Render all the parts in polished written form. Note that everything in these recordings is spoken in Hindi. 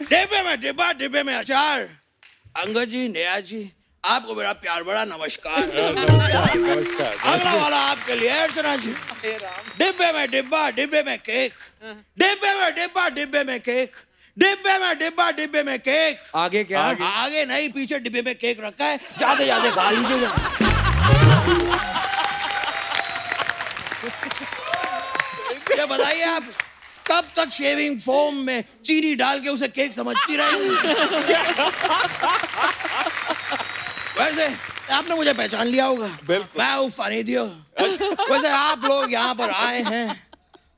डिब्बे में डिब्बा, डिब्बे में अचार। अंगद जी, नेहा जी, आपको मेरा प्यार बड़ा नमस्कार। अगला वाला आपके लिए अर्चना जी। डिब्बे में डिब्बा, डिब्बे में केक। डिब्बे में डिब्बा, डिब्बे में केक। डिब्बे में डिब्बा, डिब्बे में केक। आगे क्या? आगे नहीं, पीछे डिब्बे में केक रखा है, जाते जाते खा लीजिएगा। ये बताइए आप कब तक शेविंग फोम में चीनी डाल के उसे केक समझती रहेंगी? वैसे आपने मुझे पहचान लिया होगा। मैं हूँ फनी दियो। वैसे आप लोग यहाँ पर आए हैं,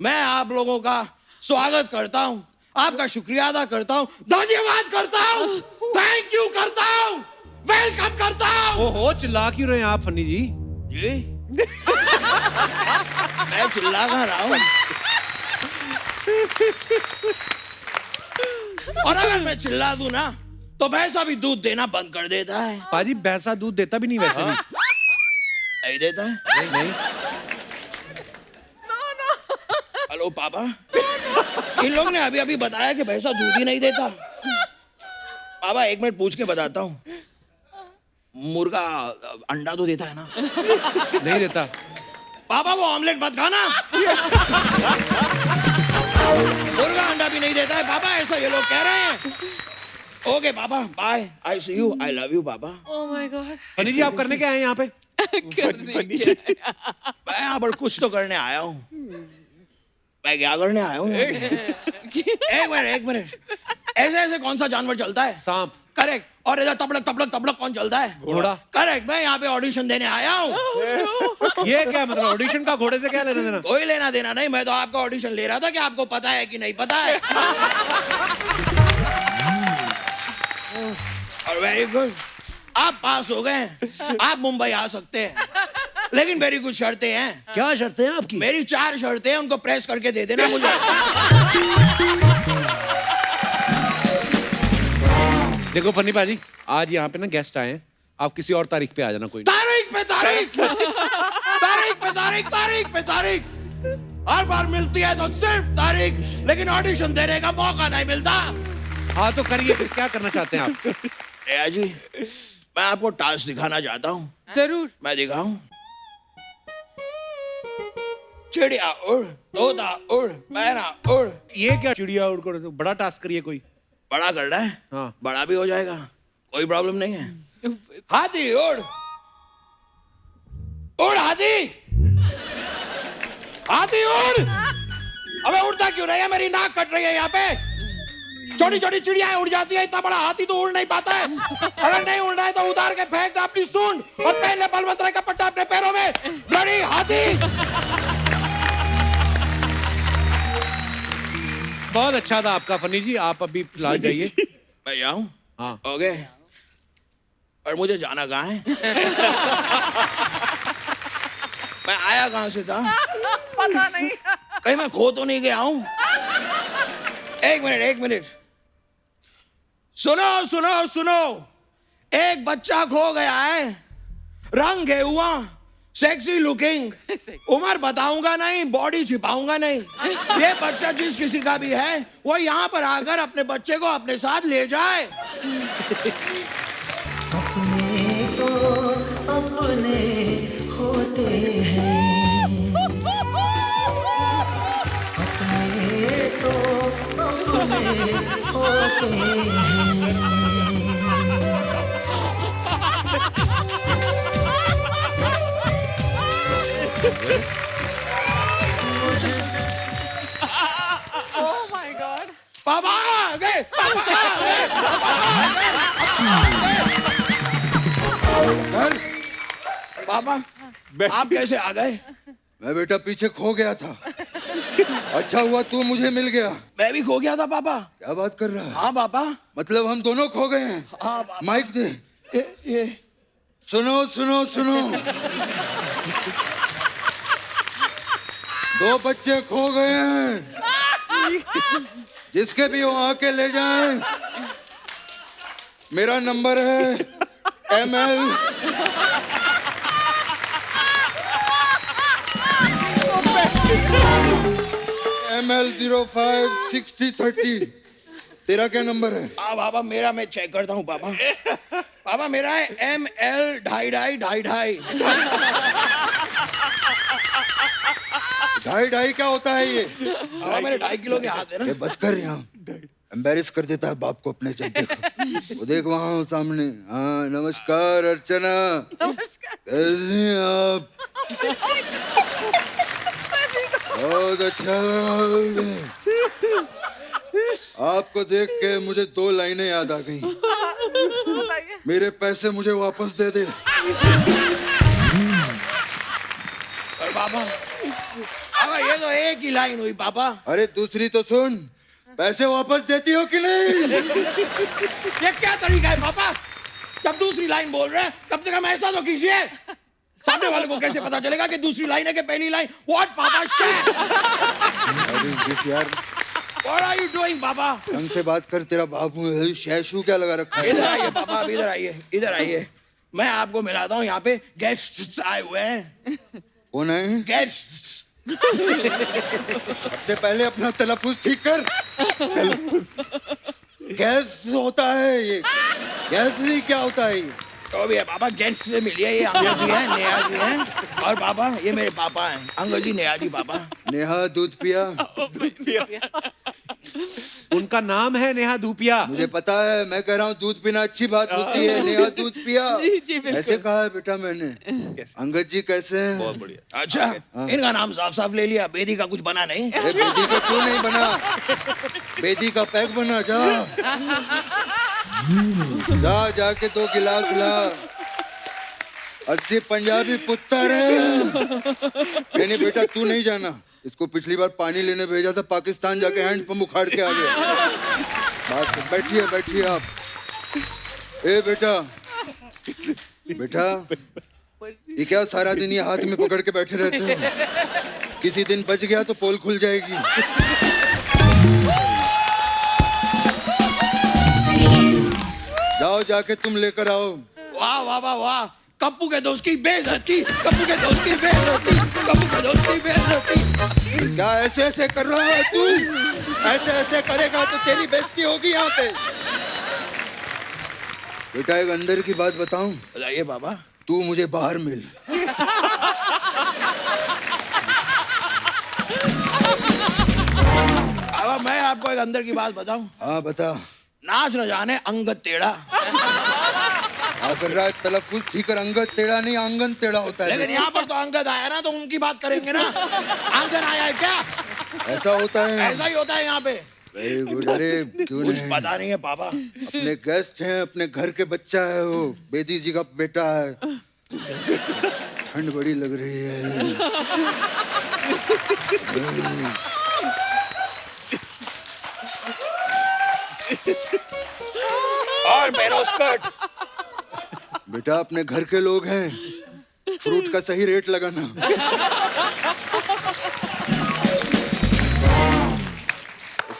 मैं आप लोगों का स्वागत करता हूँ, आपका शुक्रिया अदा करता हूँ, धन्यवाद करता हूँ, थैंक यू करता हूँ, वेलकम करता हूँ। ओहो, चिल्ला क्यों रहे हैं आप फनी जी? जी मैं चिल्ला कहाँ रहा हूँ? और अगर मैं चिल्ला दूं ना तो भैंसा भी दूध देना बंद कर देता है। पाजी भैंसा दूध देता भी नहीं वैसे भी। नहीं देता है? नहीं। हेलो पापा, इन लोग ने अभी अभी बताया कि भैंसा दूध ही नहीं देता। पापा एक मिनट पूछ के बताता हूँ, मुर्गा अंडा तो देता है ना? नहीं देता। पापा वो ऑमलेट मत खाना। मुर्गा अंडा भी नहीं देता है पापा, ऐसा ये लोग कह रहे हैं। ओके पापा, bye, I see you, I love you पापा। Oh my god. Phani ji आप करने क्या आए यहाँ पे? मैं यहाँ पर कुछ तो करने आया हूँ। मैं क्या करने आया हूँ? एक मिनट, ऐसे ऐसे कौन सा जानवर चलता है? सांप। करेक्ट। और ऐसा तबड़क तबड़क तबड़क कौन चलता है? घोड़ा। करेक्ट। मैं यहाँ पे ऑडिशन देने आया हूँ। ये क्या मतलब, ऑडिशन का घोड़े से क्या लेना देना? कोई लेना देना नहीं, मैं तो आपका ऑडिशन ले रहा था कि आपको पता है कि नहीं पता है। और वेरी गुड, आप पास हो गए, आप मुंबई आ सकते हैं, लेकिन मेरी कुछ शर्तें हैं। क्या शर्तें हैं आपकी? मेरी 4 शर्तें हैं, उनको प्रेस करके दे देना मुझे। देखो फनी पाजी, आज यहाँ पे ना गेस्ट आए हैं, आप किसी और तारीख पे आ जाना। कोई तारीख पे तारीख, तारीख पे तारीख, तारीख पे तारीख। हर बार मिलती है तो सिर्फ तारीख, लेकिन ऑडिशन देने का मौका नहीं मिलता। हाँ तो करिए, फिर क्या करना चाहते हैं आप? नेहा जी, मैं आपको टास्क दिखाना चाहता हूँ। जरूर। मैं दिखाऊं? चिड़िया उड़, तोता उड़, मैना उड़। ये क्या चिड़िया उड़ कर? बड़ा टास्क करिए कोई। बड़ा करना है? हाँ। बड़ा भी हो जाएगा, कोई प्रॉब्लम नहीं है। हाथी उड़, उड़ हाथी, हाथी उड़। अबे उड़ता क्यों नहीं है? मेरी नाक कट रही है यहाँ पे। छोटी छोटी चिड़िया उड़ जाती है, इतना बड़ा हाथी तो उड़ नहीं पाता है। अगर नहीं उड़ना है तो उतार के फेंक दे अपनी सूंड और पहन ले बलवंतरा का पट्टा अपने पैरों में। ब्लडी हाथी। बहुत अच्छा था आपका फनी जी, आप अभी फिलहाल जाइए। मैं जाऊं? हाँ। ओके। और मुझे जाना कहाँ है? मैं आया कहाँ से था? पता नहीं। कहीं मैं खो तो नहीं गया हूं? एक मिनट, सुनो सुनो सुनो, एक बच्चा खो गया है, रंग है हुआ, सेक्सी लुकिंग, उम्र बताऊंगा नहीं, बॉडी छिपाऊंगा नहीं। ये बच्चा जिस किसी का भी है, वो यहाँ पर आकर अपने बच्चे को अपने साथ ले जाए। अपने तो अपने होते हैं, अपने तो अपने होते हैं। ओह माय गॉड। पापा आ गए, पापा आ गए, पापा आ गए। पापा, आप कैसे आ गए? मैं बेटा पीछे खो गया था, अच्छा हुआ तू मुझे मिल गया। मैं भी खो गया था पापा। क्या बात कर रहा है? हाँ पापा। मतलब हम दोनों खो गए हैं? हाँ पापा। माइक दे। ये सुनो सुनो सुनो, 2 बच्चे खो गए हैं, जिसके भी हो आके ले जाएं। मेरा नंबर है ML। ML056030 तेरा क्या नंबर है? हाँ बाबा मेरा मैं चेक करता हूँ बाबा। बाबा मेरा है ML 2.5 ढाई क्या होता है ये? बाबा मेरे 2.5 किलो के हाथ है ये ना। बस कर यहाँ, एम्बेरस कर देता है बाप को अपने। जब देखो वो देख वहाँ सामने। हाँ नमस्कार अर्चना, नमस्कार। कैसे हैं आप? बहुत अच्छा लगा। आपको देख के मुझे 2 लाइनें याद आ गई। बताइए। मेरे पैसे मुझे वापस दे दे। और बाबा बाबा ये तो एक ही लाइन हुई पापा। अरे दूसरी तो सुन, पैसे वापस देती हो कि नहीं? ये क्या तरीका है पापा? जब दूसरी लाइन बोल रहे हैं तब तक हम ऐसा तो कीजिए। सामने वाले को कैसे पता चलेगा कि दूसरी लाइन है कि पहली लाइन? व्हाट पापा शिट। अरे जिस यार, व्हाट आर यू डूइंग पापा? ढंग से बात कर, तेरा बाबू शैशू क्या लगा रखा इधर है? आइए पापा, अब इधर आइए, इधर आइए। मैं आपको मिलाता हूँ, यहाँ पे गेस्ट्स आए हुए हैं। कौन है? गेस्ट्स। सबसे पहले अपना तलफ्फुज ठीक कर। गैस होता है ये, गैस नहीं क्या होता है ये? तो भी है पापा, गेस्ट से मिलिए। ये अंकल जी हैं, नेहा जी हैं, और पापा ये मेरे पापा हैं, अंकल जी नेहा जी पापा। नेहा दूध पिया। उनका नाम है नेहा धूपिया। मुझे पता है, मैं कह रहा हूँ दूध पीना अच्छी बात होती है। नेहा दूध पिया जी बिल्कुल। ऐसे कहा है बेटा मैंने। अंगद जी कैसे हैं? बहुत बढ़िया। अच्छा इनका नाम साफ साफ ले लिया, बेदी का कुछ बना नहीं। अरे बेदी का क्यों नहीं बना? बेदी का पैक बना। जा जाके 2 गिलास ला। 80 पंजाबी पुत्तर है। नहीं बेटा तू नहीं जाना, इसको पिछली बार पानी लेने भेजा था, पाकिस्तान जाके हैंडपंप उखाड़ के आ गया। बात बैठिए बैठिए आप। ए बेटा, बेटा ये क्या सारा दिन ये हाथ में पकड़ के बैठे रहते हो? किसी दिन बच गया तो पोल खुल जाएगी। जाओ जाके तुम लेकर आओ। वाह वाह वाह वाह, कप्पू के दोस्त की बेइज्जती, कप्पू के दोस्त की बेइज्जती, कप्पू के दोस्त की बेइज्जती। क्या ऐसे ऐसे कर रहा है तू? ऐसे ऐसे करेगा तो तेरी बेइज्जती होगी यहाँ पे। बेटा एक अंदर की बात बताऊं? बताइए बाबा। तू मुझे बाहर मिल। बाबा मैं आपको एक अंदर की बात बताऊं? हाँ बता। नाच न जाने अंगद टेढ़ा, कर रहा है तलफ्फुज ठीक कर। अंगद टेढ़ा नहीं, आंगन टेढ़ा होता है। लेकिन यहाँ पर तो अंगद आया ना, तो उनकी बात करेंगे ना। आंगन आया है क्या? ऐसा होता है। ऐसा ही होता है यहाँ पे। Very good. अरे क्यों कुछ नहीं? पता नहीं है पापा। अपने गेस्ट हैं, अपने घर के बच्चा है वो, बेदी जी का बेटा है। ठंड बड़ी लग रही है। और मेरा स्कर्ट। बेटा अपने घर के लोग हैं, फ्रूट का सही रेट लगाना।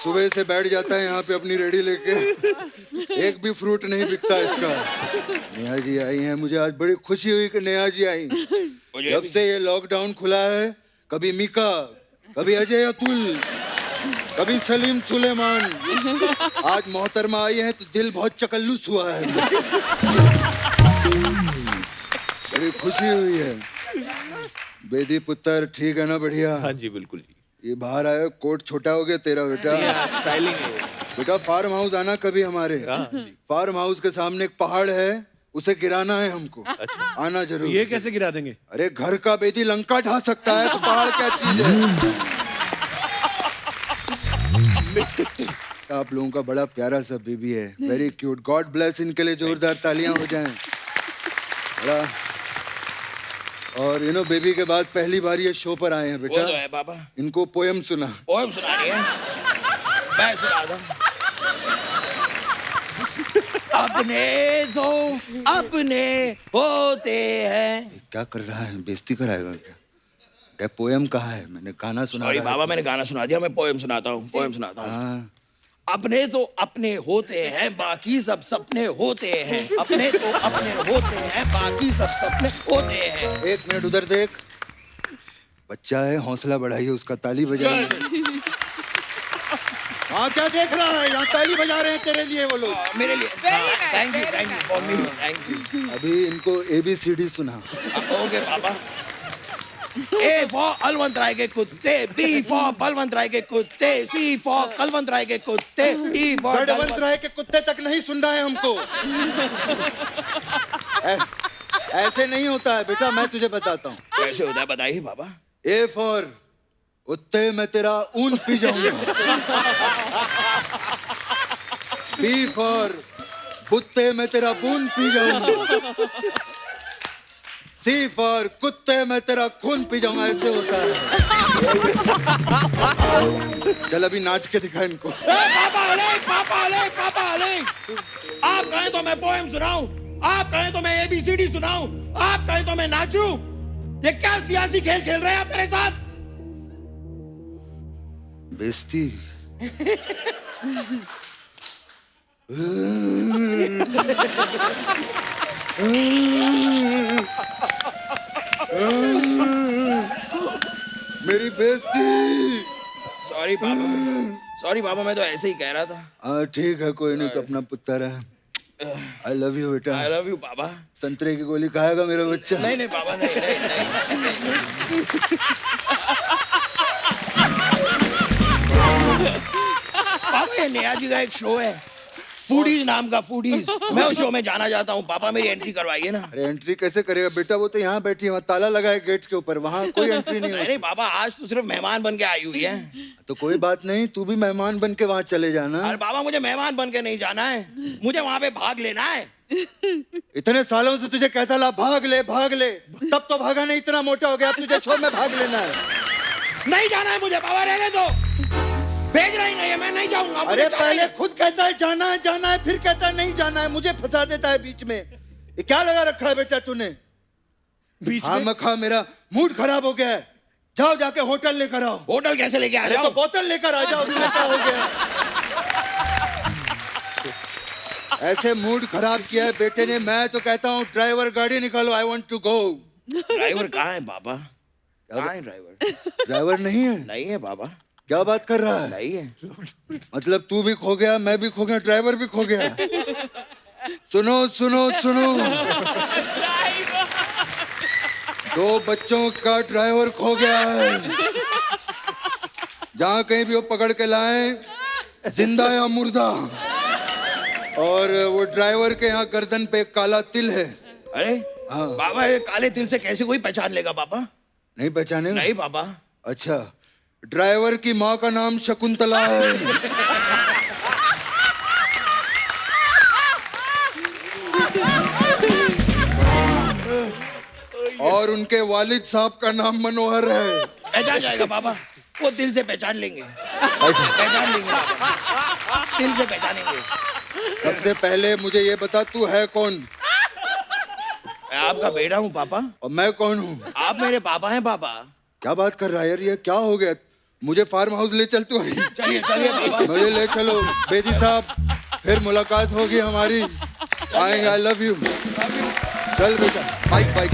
सुबह से बैठ जाता है यहाँ पे अपनी रेडी लेके, एक भी फ्रूट नहीं बिकता इसका। नेहा जी आई हैं, मुझे आज बड़ी खुशी हुई कि नेहा जी आई। जब से ये लॉकडाउन खुला है, कभी मीका, कभी अजय अतुल, कभी सलीम सुलेमान, आज मोहतरमा आई है तो दिल बहुत चकल्लुस हुआ है। बड़ी खुशी हुई है। बेदी पुत्र ठीक है ना? बढ़िया। हाँ जी बिल्कुल जी। ये बाहर आया, कोट छोटा हो गया तेरा बेटा। स्टाइलिंग है। बेटा फार्म हाउस आना कभी हमारे। फार्म हाउस के सामने एक पहाड़ है, उसे गिराना है हमको। अच्छा। आना जरूर। ये कैसे गिरा देंगे? अरे घर का बेदी लंका ढा सकता है तो पहाड़ क्या चीज है? आप लोगों का बड़ा प्यारा सा बेबी है, वेरी क्यूट। गॉड ब्लेस इनके लिए जोरदार तालियां हो जाएं। बड़ा। और यू नो बेबी के बाद पहली बार ये शो पर आए हैं वो बेटा। तो है पापा। इनको पोयम सुना। पोएम सुनानी है, मैं सुना दूं। अपने तो अपने होते हैं। क्या कर रहा है? बेइज्जती कराएगा क्या? क्या पोयम कहा है? मैंने गाना सुना सॉरी रहा है। बाबा, मैंने गाना सुना दिया, मैं पोएम सुनाता हूँ, पोएम सुनाता हूँ। हाँ। अपने तो अपने होते हैं, बाकी सब सपने होते हैं। अपने तो अपने होते हैं, बाकी सब सपने होते हैं। एक मिनट उधर देख, बच्चा है, हौसला बढ़ाइए उसका, ताली बजाइए। वहाँ क्या देख रहा है? यहाँ ताली बजा रहे हैं तेरे लिए वो लोग। मेरे लिए Very nice, thank you very for me thank you अभी इनको ABCD सुना। ओके पापा A फॉर अलवंत राय के कुत्ते, B फॉर बलवंत राय के कुत्ते, C फॉर कलवंत राय के कुत्ते, D फॉर जड़वंत राय के कुत्ते तक नहीं सुन रहा है हमको। ऐसे नहीं होता है बेटा, मैं तुझे बताता हूँ। कैसे होता है बताइए पापा। A फॉर उत्ते मैं तेरा ऊन पी जाऊंगा। B फॉर कुत्ते मैं तेरा बून पी जाऊंगा। C फॉर कुत्ते मैं तेरा खून पी जाऊंगा। ऐसे होता है। चल अभी नाच के दिखा इनको। पापा अलग पापा अलग पापा अलग। आप कहें तो मैं पोएम सुनाऊं, आप कहें तो मैं ABCD सुनाऊं, आप कहें तो मैं नाचूं। ये क्या सियासी खेल खेल रहे हैं आप मेरे साथ? बेइज्जती। मेरी बेइज्जती। सॉरी पापा मैं तो ऐसे ही कह रहा था। हाँ ठीक है, कोई नहीं, तो अपना पुत्र है। आई लव यू बेटा। आई लव यू पापा। संतरे की गोली खाएगा मेरा बच्चा? नहीं नहीं पापा नहीं नहीं नहीं। पापा ये नया जी का एक शो है फूडीज नाम का, फूडीज। मैं उस शो में जाना चाहता हूँ पापा, मेरी एंट्री करवाइए ना। अरे एंट्री कैसे करेगा बेटा? वो तो यहाँ बैठी है, वहाँ ताला लगा है गेट के ऊपर, वहाँ कोई एंट्री नहीं नहीं होती। नहीं पापा आज तो सिर्फ मेहमान बन के आई हुई है। तो कोई बात नहीं, तू भी मेहमान बन के वहाँ चले जाना। अरे पापा मुझे मेहमान बन के नहीं जाना है, मुझे वहाँ पे भाग लेना है। इतने सालों से तुझे कहता ला भाग ले भाग ले, तब तो भागा नहीं, इतना मोटा हो गया, अब तुझे शो में भाग लेना है। नहीं जाना है मुझे पापा, रहने दो। भेज रही नहीं है, मैं नहीं जाऊंगा। मुझे अरे जाना पहले है। खुद कहता है जाना है, फिर कहता है नहीं जाना है, मुझे फंसा देता है बीच में। ये क्या लगा रखा है बेटा तूने? बीच हाँ में मखा, मेरा मूड खराब हो गया है। जाओ जाके होटल लेकर आओ। होटल कैसे लेके आ अरे तो जाओ? बोतल लेकर आ जाओ, तुम्हें क्या हो गया? ऐसे मूड खराब किया है बेटे ने। मैं तो कहता हूँ ड्राइवर गाड़ी निकालो, I want to go. Driver कहाँ है पापा? कहाँ है ड्राइवर? ड्राइवर नहीं है? नहीं है पापा, क्या बात कर रहा है? नहीं है। मतलब तू भी खो गया, मैं भी खो गया, ड्राइवर भी खो गया। सुनो सुनो सुनो, 2 बच्चों का ड्राइवर खो गया है। जहाँ कहीं भी वो पकड़ के लाए, जिंदा या मुर्दा। और वो ड्राइवर के यहाँ गर्दन पे एक काला तिल है। अरे हाँ। पापा ये काले तिल से कैसे कोई पहचान लेगा पापा? नहीं पहचाने? नहीं पापा। अच्छा, ड्राइवर की माँ का नाम शकुंतला है। और उनके वालिद साहब का नाम मनोहर है। पहचान जाएगा पापा, वो दिल से पहचान लेंगे। पहचान लेंगे पापा, दिल से पहचानेंगे। सबसे पहले मुझे ये बता, तू है कौन? मैं आपका बेटा हूँ पापा। और मैं कौन हूँ? आप मेरे पापा हैं पापा। क्या बात कर रहा है यार, ये क्या हो गया? मुझे फार्म हाउस ले चल तू। चलिए चलिए पापा। मुझे ले चलो बेदी साहब, फिर मुलाकात होगी हमारी। आएंगे। आई लव यू। चल बेटा, बाइक बाइक।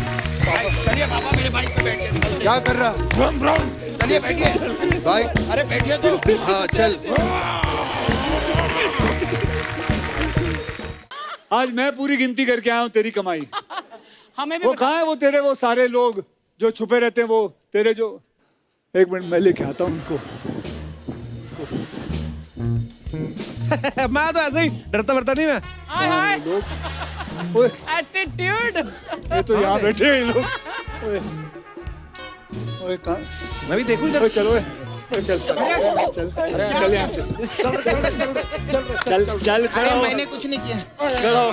चलिए पापा मेरे बाइक पे बैठ के चलते। क्या कर रहा? ब्रोम ब्रोम। चलिए बैठिए। बाइक। अरे बैठिए तो। हाँ चल। आज मैं पूरी गिनती करके आया हूँ तेरी कमाई। हमें भी वो कहाँ है वो तेरे वो सारे लोग जो छुपे रहते हैं, वो तेरे जो, एक मिनट मैं लेके आता हूँ उनको। मैं तो ऐसे ही डरता डरता नहीं मैं। हाय हाय लोग, ओए एटीट्यूड। ये तो यहाँ बैठे हैं ये लोग। ओए ओए कहाँ? मैं भी देखूं इधर। ओए चलो, ओए चल चल चल यहाँ से। चल चल खड़ा हो। मैंने कुछ नहीं किया। खड़ा हो।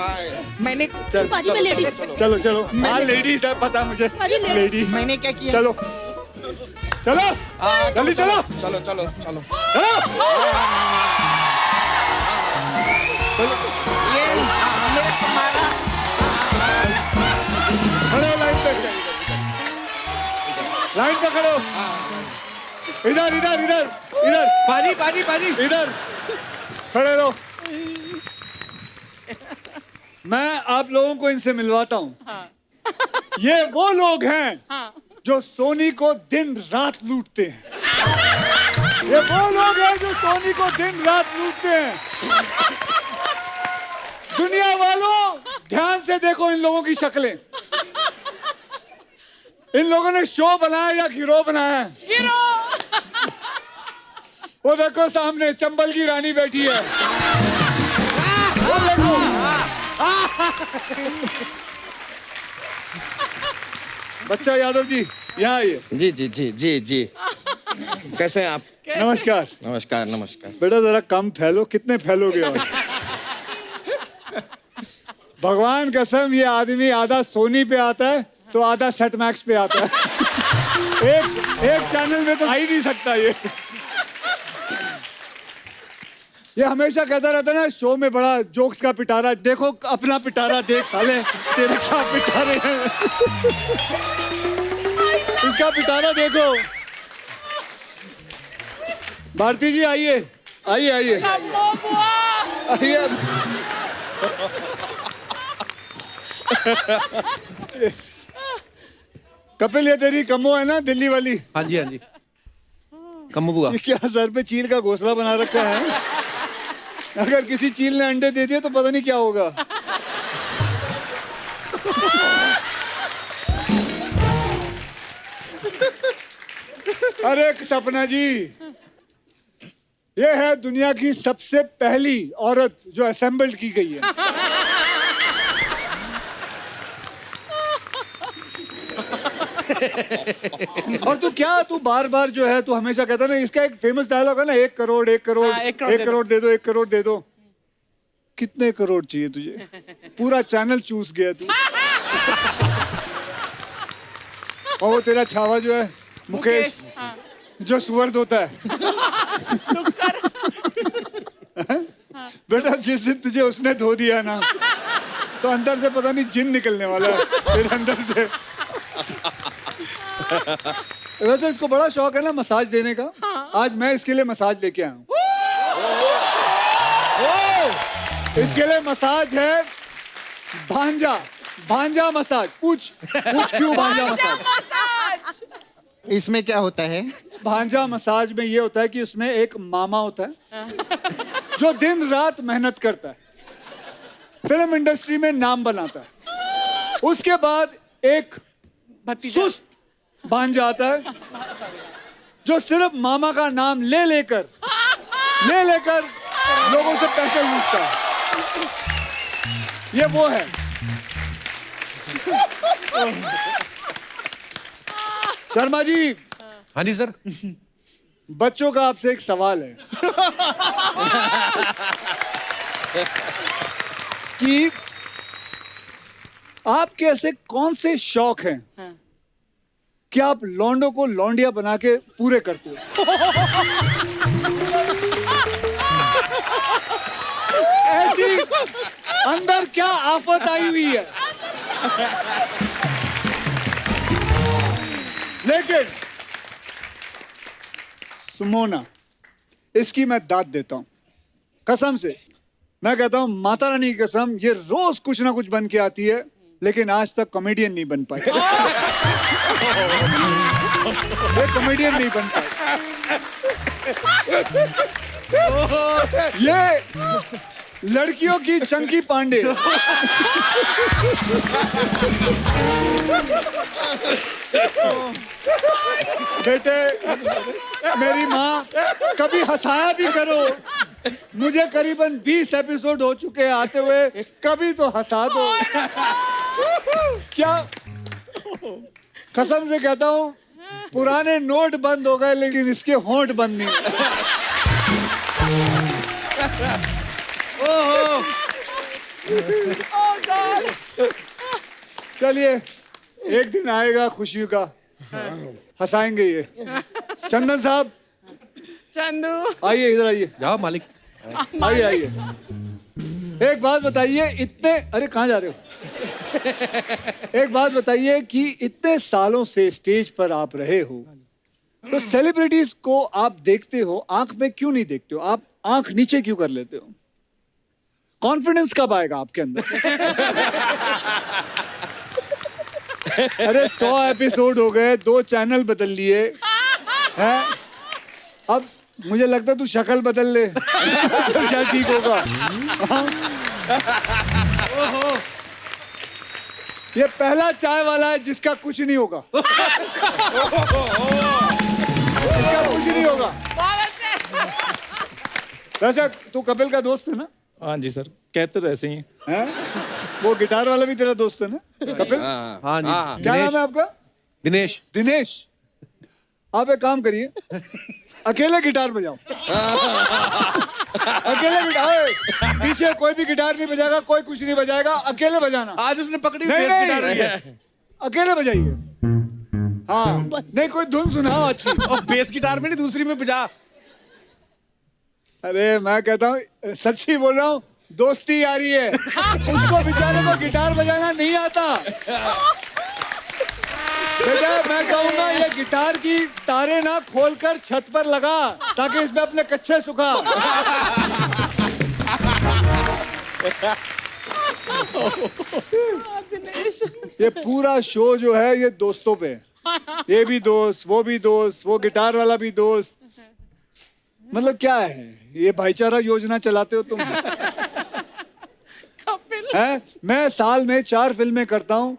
मैंने चल बाजी में लेडीज। चलो चलो। हाँ लेडीज है, पता मुझे। लेडीज। मैंने क्या किया? चलो चलो जल्दी चलो चलो चलो चलो। चलो। ये मेरे को मारा। खड़े हो लाइन पे, लाइन पे खड़े हो। इधर इधर इधर इधर पाजी पाजी पाजी। इधर खड़े रहो। मैं आप लोगों को इनसे मिलवाता हूँ। ये वो लोग हैं जो सोनी को दिन रात लूटते हैं। ये वो लोग हैं जो सोनी को दिन रात लूटते हैं। दुनिया वालों, ध्यान से देखो इन लोगों की शक्लें। इन लोगों ने शो बनाया या गिरोह बनाया है? वो देखो सामने चंबल की रानी बैठी है। वो देखो। बच्चा यादव जी, यहाँ आइए। जी जी जी जी जी। कैसे हैं आप? नमस्कार। नमस्कार नमस्कार। बेटा जरा कम फैलो, कितने फैलोगे और? भगवान कसम, ये आदमी आधा सोनी पे आता है तो आधा सेट मैक्स पे आता है। एक चैनल में तो आ ही नहीं सकता ये। ये हमेशा कहता रहता है ना, शो में बड़ा जोक्स का पिटारा। देखो अपना पिटारा देख साले, तेरे क्या पिटारे हैं। इसका पिटारा देखो। भारती जी आइए, आइए आइए आइए। कपिल, ये तेरी कमो है ना, दिल्ली वाली? हाँ जी, हाँ जी। कम्मू बुआ। ये क्या सर पे चील का घोंसला बना रखा है? अगर किसी चील ने अंडे दे दिए तो पता नहीं क्या होगा। अरे सपना जी, ये है दुनिया की सबसे पहली औरत जो असेंबल्ड की गई है। और तू बार बार जो है, तू हमेशा कहता ना, इसका एक फेमस डायलॉग है ना, 1 करोड़ 1 करोड़ हाँ, 1 करोड़ दे दो, 1 करोड़ दे दो। कितने करोड़ चाहिए तुझे? पूरा चैनल चूस गया तू। और वो तेरा छावा जो है मुकेश, हाँ। जो सुअर्द होता है। बेटा जिस दिन तुझे उसने धो दिया ना, तो अंदर से पता नहीं जिन निकलने वाला है तेरे अंदर से। वैसे इसको बड़ा शौक है ना मसाज देने का। आज मैं इसके लिए मसाज लेके आया हूँ। इसके लिए मसाज है भांजा मसाज। पूछ क्यों भांजा मसाज? इसमें क्या होता है? भांजा मसाज में ये होता है कि उसमें एक मामा होता है जो दिन रात मेहनत करता है, फिल्म इंडस्ट्री में नाम बनाता है। उसके बाद एक सुस्त भांजा आता है जो सिर्फ मामा का नाम ले लेकर लोगों से पैसे लूटता है। ये वो है। शर्मा जी। हाँ जी सर। बच्चों का आपसे एक सवाल है कि आपके ऐसे कौन से शौक हैं कि आप लौंडों को लौंडिया बना के पूरे करते हो? ऐसी अंदर क्या आफत आई हुई है? लेकिन सुमोना, इसकी मैं दाद देता हूं कसम से। मैं कहता हूं माता रानी की कसम, ये रोज कुछ ना कुछ बन के आती है, लेकिन आज तक कॉमेडियन नहीं बन पाई। ये कॉमेडियन नहीं बन पाई। ये लड़कियों की चंकी पांडे। बेटे, मेरी माँ, कभी हंसाया भी करो। मुझे करीबन 20 एपिसोड हो चुके हैं आते हुए, कभी तो हंसा दो। क्या कसम से कहता हूँ, पुराने नोट बंद हो गए लेकिन इसके होंठ बंद नहीं। चलिए, एक दिन आएगा खुशियों का, हंसाएंगे ये। चंदन साहब, चंदू, आइए इधर आइए। जाओ मालिक। आइए आइए। एक बात बताइए, इतने, अरे कहाँ जा रहे हो? एक बात बताइए कि इतने सालों से स्टेज पर आप रहे हो, तो सेलिब्रिटीज को आप देखते हो, आंख में क्यों नहीं देखते हो? आप आंख नीचे क्यों कर लेते हो? कॉन्फिडेंस कब आएगा आपके अंदर? अरे 100 एपिसोड हो गए, 2 चैनल बदल लिए हैं। अब मुझे लगता है तू शक्ल बदल ले तो शायद ठीक होगा। हाँ? ये पहला चाय वाला है जिसका कुछ नहीं होगा। जिसका कुछ नहीं होगा। वैसे तू कपिल का दोस्त है ना? हाँ जी सर, कहते तो ऐसे ही हैं। हैं? वो गिटार वाला भी तेरा दोस्त है ना कपिल? हाँ जी। क्या नाम है आपका? दिनेश। दिनेश। आप एक काम करिए, अकेले गिटार बजाओ। अकेले गिटार, पीछे कोई भी गिटार नहीं बजाएगा, कोई कुछ नहीं बजाएगा, अकेले बजाना। आज उसने पकड़ी नहीं, बेस नहीं, गिटार रही है। अकेले बजाइए। हाँ, नहीं कोई धुन सुनाओ अच्छी। और बेस गिटार में नहीं, दूसरी में बजा। अरे मैं कहता हूँ, सच्ची बोल रहा हूँ, दोस्ती यारी है। उसको बेचारे को गिटार बजाना नहीं आता। बेटा मैं कहूंगा ये गिटार की तारे ना खोलकर छत पर लगा, ताकि इसमें अपने कच्चे सुखा। ये पूरा शो जो है ये दोस्तों पे है। ये भी दोस्त, वो भी दोस्त, वो गिटार वाला भी दोस्त। मतलब क्या है ये, भाईचारा योजना चलाते हो तुम? हैं? मैं साल में 4 फिल्में करता हूँ।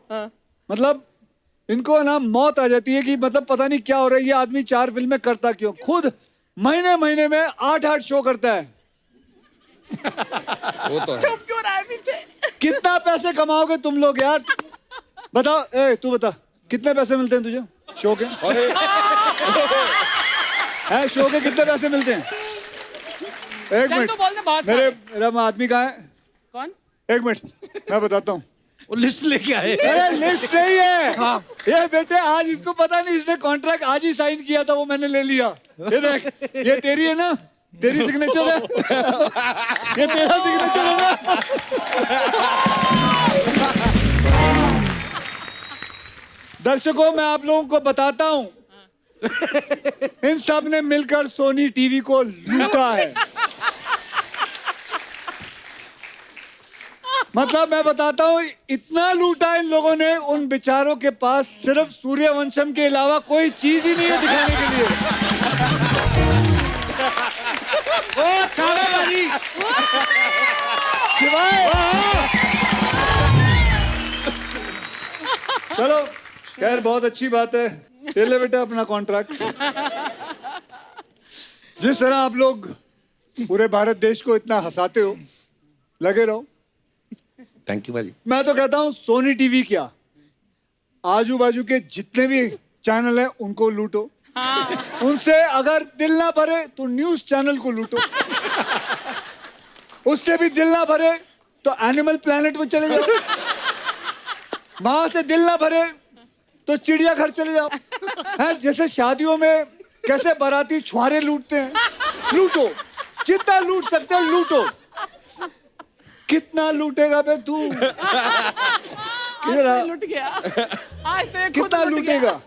मतलब इनको ना मौत आ जाती है कि मतलब पता नहीं क्या हो रहा है, ये आदमी 4 फिल्में करता क्यों? खुद महीने महीने में 8-8 शो करता है। वो तो है। चुप क्यों रहा है पीछे? कितना पैसे कमाओगे तुम लोग यार? बताओ, तू बता कितने पैसे मिलते हैं तुझे शो के? है शो के कितने पैसे मिलते हैं? एक चल मिनट, तू बोल दे बहुत मेरे सारे। मेरा आदमी कहाँ है? कौन? एक मिनट मैं बताता हूँ। वो लिस्ट लेके आए। अरे लिस्ट नहीं है। ये बेटे आज इसको पता नहीं, इसने कॉन्ट्रैक्ट आज ही साइन किया था, वो मैंने ले लिया। ये देख, ये तेरी है ना, तेरी सिग्नेचर है। ये तेरा सिग्नेचर है ना। दर्शकों मैं आप लोगों को बताता हूं, इन सब ने मिलकर सोनी टीवी को लूटा है। मतलब मैं बताता हूँ इतना लूटा इन लोगों ने, उन बेचारों के पास सिर्फ सूर्यवंशम के अलावा कोई चीज ही नहीं है दिखाने के लिए। ओ छावाबाजी शिवाय। चलो खैर बहुत अच्छी बात है, ले ले बेटा अपना कॉन्ट्रैक्ट। जिस तरह आप लोग पूरे भारत देश को इतना हंसाते हो, लगे रहो। थैंक यू भाजी। मैं तो कहता हूं सोनी टीवी क्या, आजू बाजू के जितने भी चैनल हैं उनको लूटो। उनसे अगर दिल ना भरे तो न्यूज चैनल को लूटो। उससे भी दिल ना भरे तो एनिमल प्लेनेट में चले जाओ। वहां से दिल ना भरे तो चिड़ियाघर चले जाओ। हैं जैसे शादियों में कैसे बाराती छुआरे लूटते हैं, लूटो जितना लूट सकते हो लूटो। कितना लूटेगा बे तू? आज तो लूट गया। आज तो खुद कितना लूट गया। लूटेगा?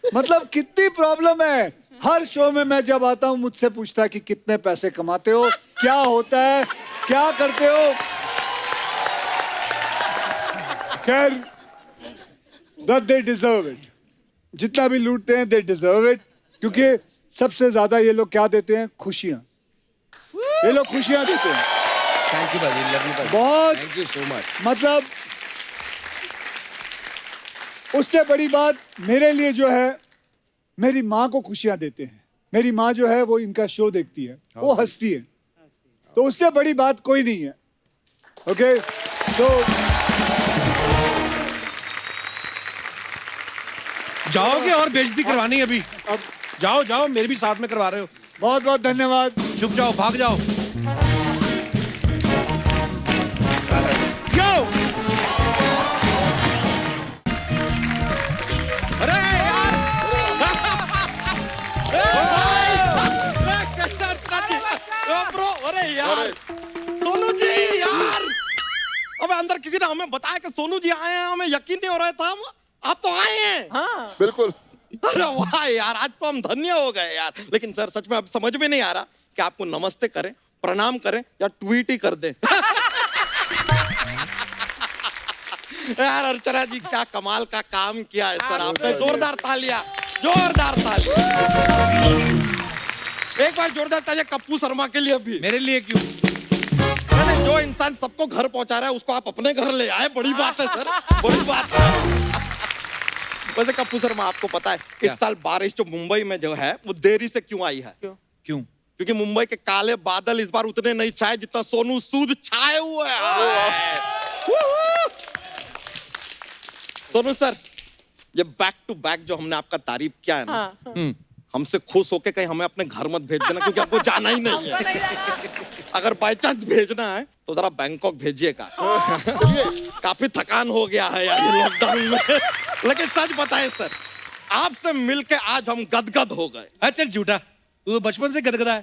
मतलब कितनी प्रॉब्लम है। हर शो में मैं जब आता हूं मुझसे पूछता है कि कितने पैसे कमाते हो, क्या होता है, क्या करते हो। खैर दे डिजर्व इट, जितना भी लूटते हैं दे डिजर्व इट, क्योंकि सबसे ज्यादा ये लोग क्या देते हैं? खुशियां। ये लोग खुशियां देते हैं। थैंक यू भाजी, लव यू भाजी। बहुत थैंक यू सो मच। मतलब उससे बड़ी बात मेरे लिए जो है, मेरी माँ को खुशियां देते हैं। मेरी माँ जो है वो इनका शो देखती है, वो हंसती है, तो उससे बड़ी बात कोई नहीं है। ओके तो जाओगे और बेइज्जती करवानी है अभी? अब जाओ जाओ, मेरे भी साथ में करवा रहे हो। बहुत बहुत धन्यवाद। चुप जाओ, भाग जाओ। यो! अरे यार! ब्रो, अरे यार! सोनू जी यार! अबे अंदर किसी ने हमें बताया कि सोनू जी आए हैं, हमें यकीन नहीं हो रहा था। आप तो आए हैं। हाँ। बिल्कुल। अरे वाह यार, आज तो हम धन्य हो गए यार। लेकिन सर सच में अब समझ में नहीं आ रहा कि आपको नमस्ते करें, प्रणाम करें या ट्वीट ही कर दें। यार अर्चना जी क्या कमाल का काम किया है सर आपने। जोरदार तालियां, जोरदार तालियां। एक बार जोरदार तालियां कप्पू शर्मा के लिए भी। मेरे लिए क्यों? मैंने जो इंसान सबको घर पहुंचा रहा है उसको आप अपने घर ले आए, बड़ी बात है सर, बड़ी बात है। वैसे कप्पू शर्मा आपको पता है इस साल बारिश जो मुंबई में जो है वो देरी से क्यों आई है? क्यों? क्योंकि मुंबई के काले बादल इस बार उतने नहीं छाए जितना सोनू सूद छाए हुए हैं। सोनू सर, ये बैक टू बैक जो हमने आपका तारीफ किया है ना, हमसे खुश होके कहीं हमें अपने घर मत भेज देना, क्योंकि आपको जाना ही नहीं है। अगर बाई चांस भेजना है तो जरा बैंकॉक भेजिएगा। काफी थकान हो गया है यार ये लॉकडाउन में। लेकिन सच बताएं सर, आपसे मिलके आज हम गदगद हो गए। चल झूठा, तू तो बचपन से गदगदा है।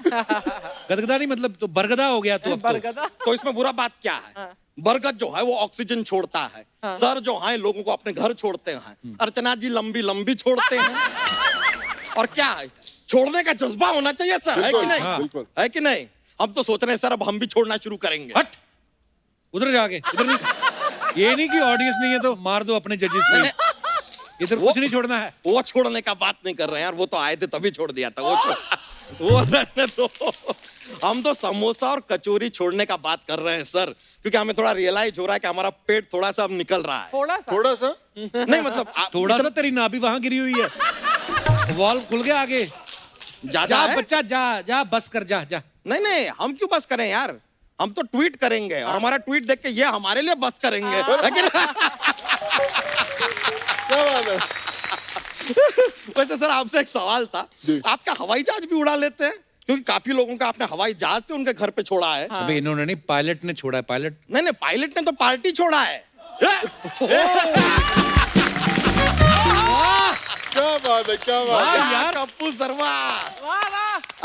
गदगदा नहीं मतलब तो बरगदा हो गया तू अब तो। बरगदा। तो इसमें बुरा बात क्या है? बरगद जो है वो ऑक्सीजन छोड़ता है, सर जो है लोगों को अपने घर छोड़ते हैं, अर्चना जी लंबी लंबी छोड़ते हैं। और क्या है, छोड़ने का जज्बा होना चाहिए सर, है कि नहीं? है कि नहीं? हम तो सोच रहे हैं सर अब हम भी छोड़ना शुरू करेंगे। हट उधर जाके, इधर नहीं। ये नहीं कि ऑडियंस नहीं है तो मार दो अपने जजेस को। इधर कुछ नहीं छोड़ना है। वो छोड़ने का बात नहीं कर रहे हैं यार, वो तो आए थे तभी छोड़ दिया था। वो रहने दो। हम तो समोसा और कचौरी छोड़ने का बात कर रहे हैं सर, क्योंकि हमें थोड़ा रियलाइज हो रहा है कि हमारा पेट थोड़ा सा अब निकल रहा है। थोड़ा सा नहीं मतलब थोड़ा सा तेरी नाभि वहां गिरी हुई है, वॉल खुल गया आगे। ज्यादा जा है? बच्चा जा जा, बस कर, जा जा। नहीं नहीं, हम क्यों बस करें यार, हम तो ट्वीट करेंगे और हमारा ट्वीट देख के ये हमारे लिए बस करेंगे, है कि नहीं? क्या बात है? वैसे सर आपसे एक सवाल था, आप क्या हवाई जहाज भी उड़ा लेते हैं? क्योंकि काफी लोगों का आपने हवाई जहाज से उनके घर पे छोड़ा है। अबे इन्होंने नहीं, पायलट ने छोड़ा है, पायलट। नहीं नहीं, पायलट ने तो पार्टी छोड़ा है। क्या बात है, क्या बात है? यार कप्पू शर्मा,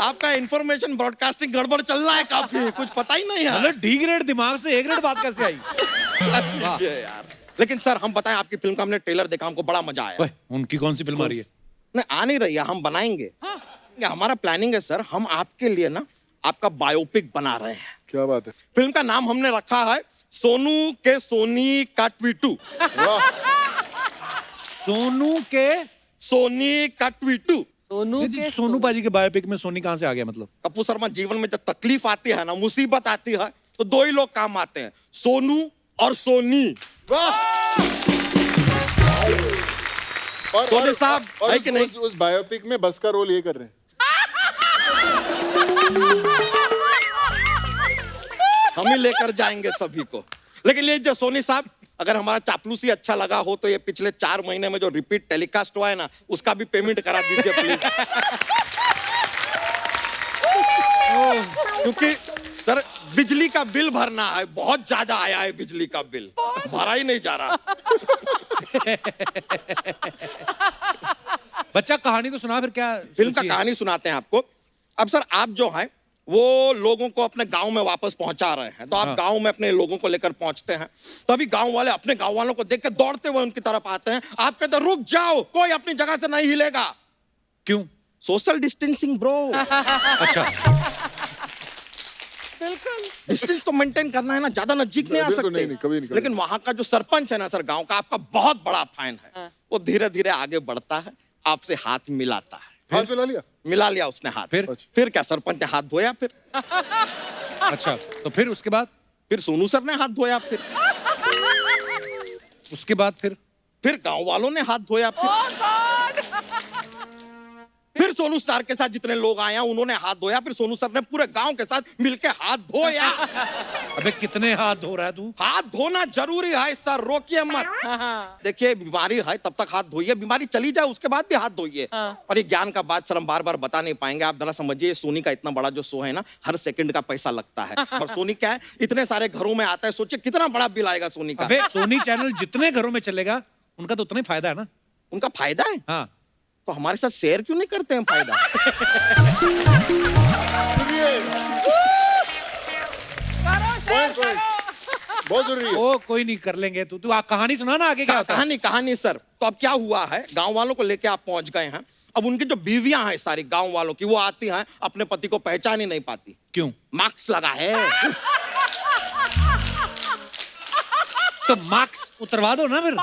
आपका इंफॉर्मेशन ब्रॉडकास्टिंग गड़बड़ चल रहा है काफी, कुछ पता ही नहीं है। मतलब डी ग्रेड दिमाग से ए ग्रेड बात कैसे आई? यार लेकिन सर हम बताएं, आपकी फिल्म का हमने ट्रेलर देखा, हमको बड़ा मजा आया। उनकी कौन सी फिल्म आ रही है? नहीं आ नहीं रही है, हम बनाएंगे। हमारा प्लानिंग है सर, हम आपके लिए ना आपका बायोपिक बना रहे हैं। क्या बात है? फिल्म का नाम हमने रखा है सोनू के सोनी का ट्वीटू। सोनू के सोनी का ट्वीटू। सोनू बाजी के बायोपिक में सोनी कहां से आ गया मतलब? कपूर शर्मा, जीवन में जब तकलीफ आती है ना, मुसीबत आती है, तो दो ही लोग काम आते हैं, सोनू और सोनी। सोनी साहब है कि नहीं? उस बायोपिक में बस का रोल ये कर रहे हैं। हम ही लेकर जाएंगे सभी को। लेकिन ये जो सोनी साहब, अगर हमारा चापलूसी अच्छा लगा हो तो ये पिछले 4 महीने में जो रिपीट टेलीकास्ट हुआ है ना, उसका भी पेमेंट करा दीजिए प्लीज। क्योंकि सर बिजली का बिल भरना है, बहुत ज्यादा आया है बिजली का बिल, भरा ही नहीं जा रहा। बच्चा कहानी तो सुना फिर, क्या फिल्म का कहानी सुनाते हैं आपको। अब सर आप जो हैं वो लोगों को अपने गांव में वापस पहुंचा रहे हैं, तो आप गांव में अपने लोगों को लेकर पहुंचते हैं, तभी गांव वाले अपने गांव वालों को देख के दौड़ते हुए उनकी तरफ आते हैं। आप कहते हैं रुक जाओ, कोई अपनी जगह से नहीं हिलेगा। क्यों? Social distancing bro. अच्छा, डिस्टेंस तो मेंटेन करना है ना, ज्यादा नजदीक नहीं आ बिल्कुल सकते। नहीं, कभी नहीं। लेकिन वहां का जो सरपंच है ना सर गांव का, आपका बहुत बड़ा फैन है, वो धीरे धीरे आगे बढ़ता है, आपसे हाथ मिलाता है। हाथ मिला लिया? मिला लिया उसने हाथ। फिर क्या, सरपंच ने हाथ धोया। फिर अच्छा, तो फिर उसके बाद? फिर सोनू सर ने हाथ धोया। फिर उसके बाद फिर गांव वालों ने हाथ धोया। फिर सोनू सर के साथ जितने लोग आए हैं उन्होंने हाथ धोया। फिर सोनू सर ने पूरे गांव के साथ मिलके हाथ धोया। अबे कितने हाथ धो रहा है तू? हाथ धोना जरूरी है सर, रोकिए मत। देखिए बीमारी है तब तक हाथ धोइए, बीमारी चली जाए उसके बाद भी हाथ धोइए। और ये ज्ञान का बात सर हम बार बार बता नहीं पाएंगे, आप जरा समझिए। सोनी का इतना बड़ा जो शो है ना, हर सेकंड का पैसा लगता है। और सोनी क्या है, इतने सारे घरों में आता है, सोचिए कितना बड़ा बिल आएगा सोनी का। अबे सोनी चैनल जितने घरों में चलेगा उनका तो उतना ही फायदा है ना। उनका फायदा है? हाँ, तो हमारे साथ शेयर क्यों नहीं करते हैं फायदा? बहुत जरूरी है। ओ कोई नहीं, कर लेंगे। तू कहानी सुना ना, आगे क्या होता है? कहानी सर, तो अब क्या हुआ है, गांव वालों को लेके आप पहुंच गए हैं। अब उनकी जो बीवियां हैं सारी गांव वालों की, वो आती हैं, अपने पति को पहचान ही नहीं पाती। क्यों? मार्क्स लगा है। तो मार्क्स उतरवा दो ना फिर।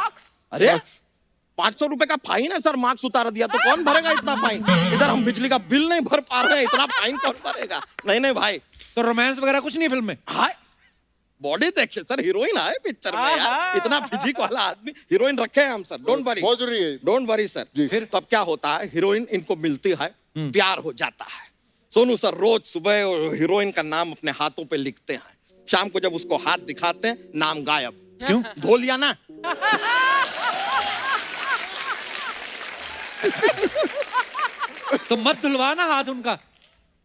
अरे 500 रुपए का फाइन है सर, मार्क्स उतार दिया तो कौन भरेगा इतना फाइन? इधर हम बिजली का बिल नहीं भर पा रहे हैं, इतना फाइन कौन भरेगा? नहीं नहीं भाई। तो रोमांस वगैरह कुछ नहीं फिल्म में? हाय बॉडी देखिए सर, हीरोइन है पिक्चर में यार, इतना फिजिक वाला आदमी, हीरोइन रखे हैं हम सर, डोंट वरी, बहुत जरूरी है। Don't worry sir. फिर तब क्या होता है, हीरोइन इनको मिलती है, प्यार हो जाता है। सोनू सर रोज सुबह हीरोइन का नाम अपने हाथों पे लिखते हैं, शाम को जब उसको हाथ दिखाते हैं नाम गायब। क्यों? धो लिया ना। तो मत धुलवाना हाथ उनका।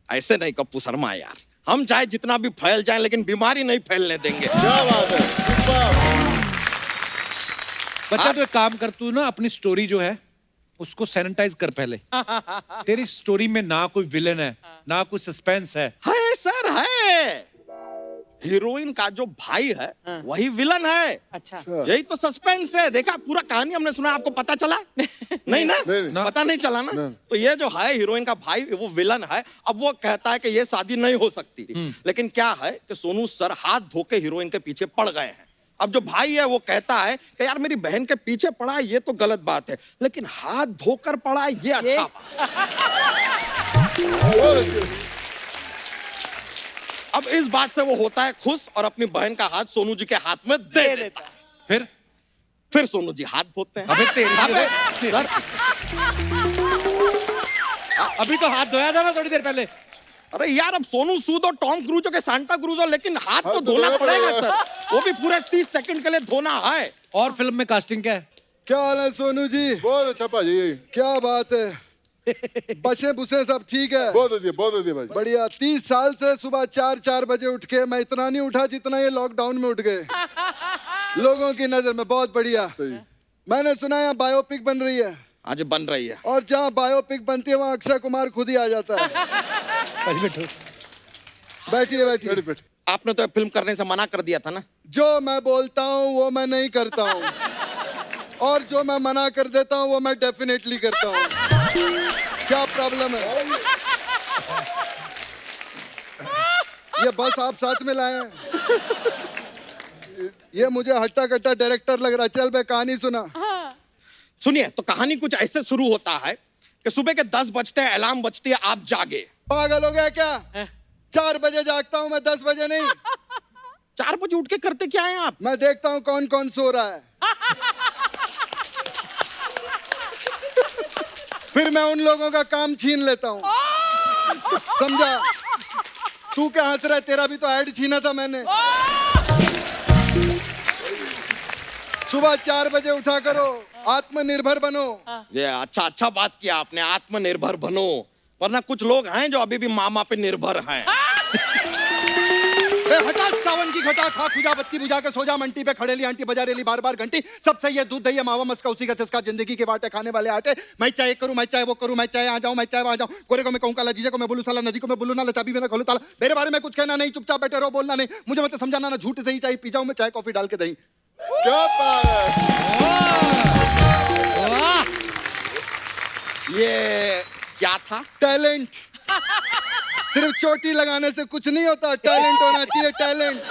ऐसे नहीं कप्पू शर्मा यार, हम चाहे जितना भी फैल जाए लेकिन बीमारी नहीं फैलने देंगे। क्या बात है, बच्चा तो एक काम कर, तू ना अपनी स्टोरी जो है उसको सैनिटाइज कर पहले। तेरी स्टोरी में ना कोई विलेन है, ना कोई सस्पेंस है। सर है, हीरोइन का जो भाई है वही विलन है। अच्छा। यही तो सस्पेंस है। देखा पूरा कहानी हमने सुना, आपको पता चला? नहीं ना? नहीं। पता नहीं चला ना? तो ये जो है हीरोइन का भाई, वो विलन है। अब वो कहता है कि ये शादी नहीं हो सकती, लेकिन क्या है कि सोनू सर हाथ धो के हीरोइन के पीछे पड़ गए हैं। अब जो भाई है वो कहता है कि यार मेरी बहन के पीछे पड़ा है ये तो गलत बात है, लेकिन हाथ धोकर पड़ा है ये अच्छा बात है। अब इस बात से वो होता है खुश और अपनी बहन का हाथ सोनू जी के हाथ में दे देता है। फिर सोनू जी हाथ धोते हैं। अबे तेरी सर अभी तो हाथ धोया था ना थोड़ी देर पहले। अरे यार अब सोनू सूद और टॉम क्रूज के सांता क्रूज, लेकिन हाथ तो धोना पड़ेगा सर, वो भी पूरे 30 सेकंड के लिए धोना है। और फिल्म में कास्टिंग क्या है? क्या हाल है सोनू जी? बहुत अच्छा भाजी, क्या बात है, बसे बुसे सब ठीक है? बहुत बढ़िया भाई। बढ़िया। 30 साल से सुबह 4 बजे उठ के मैं इतना नहीं उठा जितना ये लॉकडाउन में उठ गए लोगों की नजर में। बहुत बढ़िया। मैंने सुना यहाँ बायोपिक बन रही है। आज बन रही है, और जहाँ बायोपिक बनती है वहाँ अक्षय कुमार खुद ही आ जाता है। बैठिए बैठिए। आपने तो फिल्म करने से मना कर दिया था ना? जो मैं बोलता हूँ वो मैं नहीं करता हूँ, और जो मैं मना कर देता हूँ वो मैं डेफिनेटली करता हूँ। क्या प्रॉब्लम है? ये बस आप साथ में लाए हैं। ये मुझे हट्टा कट्टा डायरेक्टर लग रहा है। चल बे कहानी सुना। सुनिए, तो कहानी कुछ ऐसे शुरू होता है कि सुबह के 10 बजते हैं, अलार्म बजती है, आप जागे। पागल हो गया क्या? 4 बजे जागता हूँ मैं, 10 बजे नहीं। 4 बजे उठ के करते क्या है आप? मैं देखता हूँ कौन कौन सो रहा है, फिर मैं उन लोगों का काम छीन लेता हूँ। समझा? तू क्या हंस रहा है? तेरा भी तो ऐड छीना था मैंने। सुबह 4 बजे उठा करो, आत्मनिर्भर बनो। ये अच्छा बात किया आपने, आत्मनिर्भर बनो, वरना कुछ लोग हैं जो अभी भी मामा पे निर्भर हैं। हटा सावन की घटा, खा खुजा बत्ती बुझा के सो जा, मंटी पे खड़े ली आंटी बजा रेली बार बार घंटी, सब सही है दूध दही मावा मस्का उसी का चस्का, जिंदगी के बाटे खाने वाले आटे। मैं चाहे करूं, मैं चाहे वो करूं, मैं चाहे आ जाऊं, मैं चाहे वहां जाऊं, गोरे को मैं कहूं काला, जीजे को मैं बोलूं साला, नदी को मैं बोलूं नाला, चाबी में ना खोलूं ताला। मेरे बारे में कुछ कहना नहीं, चुपचाप बैठे रहो, बोलना नहीं, मुझे मत समझाना, ना झूठ सही चाहे पी जाऊं मैं चाय कॉफी डाल के दही। क्या बात है। ये क्या था? टैलेंट। सिर्फ चोटी लगाने से कुछ नहीं होता, टैलेंट होना चाहिए, टैलेंट।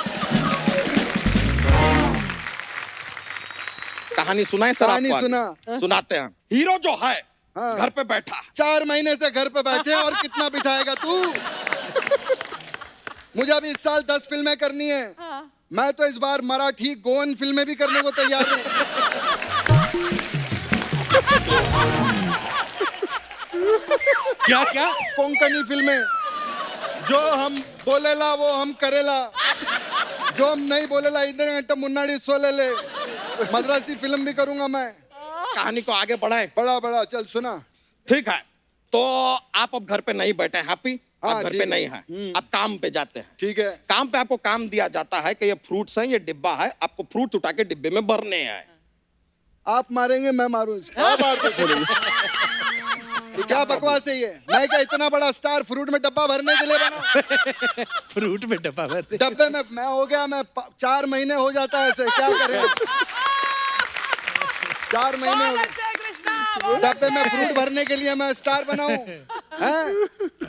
कहानी सुनाए सर? कहानी आपको सुना। सुनाते हैं। हीरो जो है हाँ। घर पे बैठा, 4 महीने से घर पे बैठे हैं, और कितना बिठाएगा तू? मुझे अभी इस साल 10 फिल्में करनी है। मैं तो इस बार मराठी गोवन फिल्में भी करने को तैयार हूँ। क्या क्या? कोंकणी फिल्में। जो हम बोलेला वो हम करेला, जो हम नहीं बोलेला इधर घंटा मुन्नाडी सोलेले। मद्रासी फिल्म भी करूंगा मैं। कहानी को आगे बढ़ाए। बड़ा चल सुना। ठीक है, तो आप अब घर पे नहीं बैठे हैं, हैप्पी? हाँ, आप घर ठीक पे है। नहीं है, आप काम पे जाते हैं। ठीक है। काम पे आपको काम दिया जाता है कि ये फ्रूट्स हैं, ये डिब्बा है, आपको फ्रूट उठा के डिब्बे में भरने हैं। आप मारेंगे मैं मारूं इसको? क्या बकवास है ये? मैं क्या इतना बड़ा स्टार फ्रूट में डब्बा भरने के लिए बना? फ्रूट में डब्बा भरते? डब्बे में मैं हो गया, मैं 4 महीने हो जाता है ऐसे, क्या करें? 4 महीने हो गए। डब्बे में फ्रूट भरने के लिए मैं स्टार बनाऊं हैं?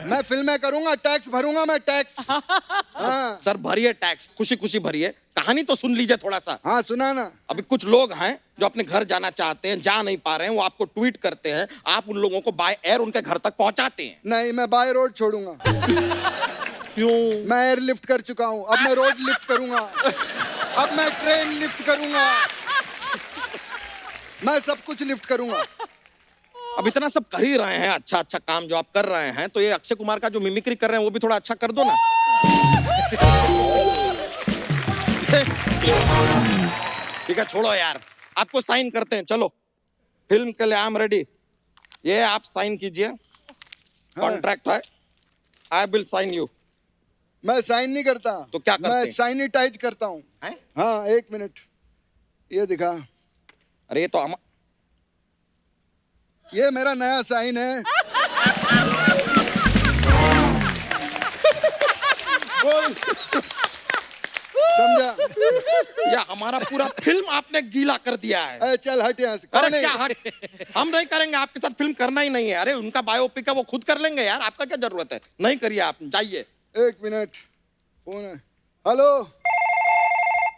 मैं फिल्में करूंगा, टैक्स भरूंगा मैं, टैक्स। हाँ सर भरिए टैक्स, खुशी खुशी भरिए। कहानी तो सुन लीजिए थोड़ा सा। हाँ सुना ना। अभी कुछ लोग हैं जो अपने घर जाना चाहते हैं, जा नहीं पा रहे हैं, वो आपको ट्वीट करते हैं, आप उन लोगों को बाय एयर उनके घर तक पहुंचाते हैं। नहीं, मैं बाय रोड छोड़ूंगा। क्यों? मैं एयर लिफ्ट कर चुका हूँ, अब मैं रोड लिफ्ट करूंगा, अब मैं ट्रेन लिफ्ट करूंगा, मैं सब कुछ लिफ्ट करूंगा। अब इतना सब कर ही रहे हैं, अच्छा अच्छा काम जो आप कर रहे हैं, तो ये अक्षय कुमार का जो मिमिक्री कर रहे हैं वो भी थोड़ा अच्छा कर दो ना। ठीक है छोड़ो यार, आपको साइन करते हैं, चलो फिल्म के लिए आई एम रेडी। ये आप साइन कीजिए, कॉन्ट्रैक्ट है, आई विल साइन यू। मैं साइन नहीं करता। तो क्या करते मैं हैं? साइनिटाइज करता हूँ। हैं? हाँ 1 मिनट, ये दिखा, अरे ये तो हम ये मेरा नया साइन है। बोल, समझा? या हमारा पूरा फिल्म आपने गीला कर दिया है। अरे चल हट यहाँ से। अरे कौन है? क्या हट, हम नहीं करेंगे, आपके साथ फिल्म करना ही नहीं है। अरे उनका बायोपिक है, वो खुद कर लेंगे यार, आपका क्या जरूरत है? नहीं करिए आप, जाइए। 1 मिनट, फोन है। हेलो,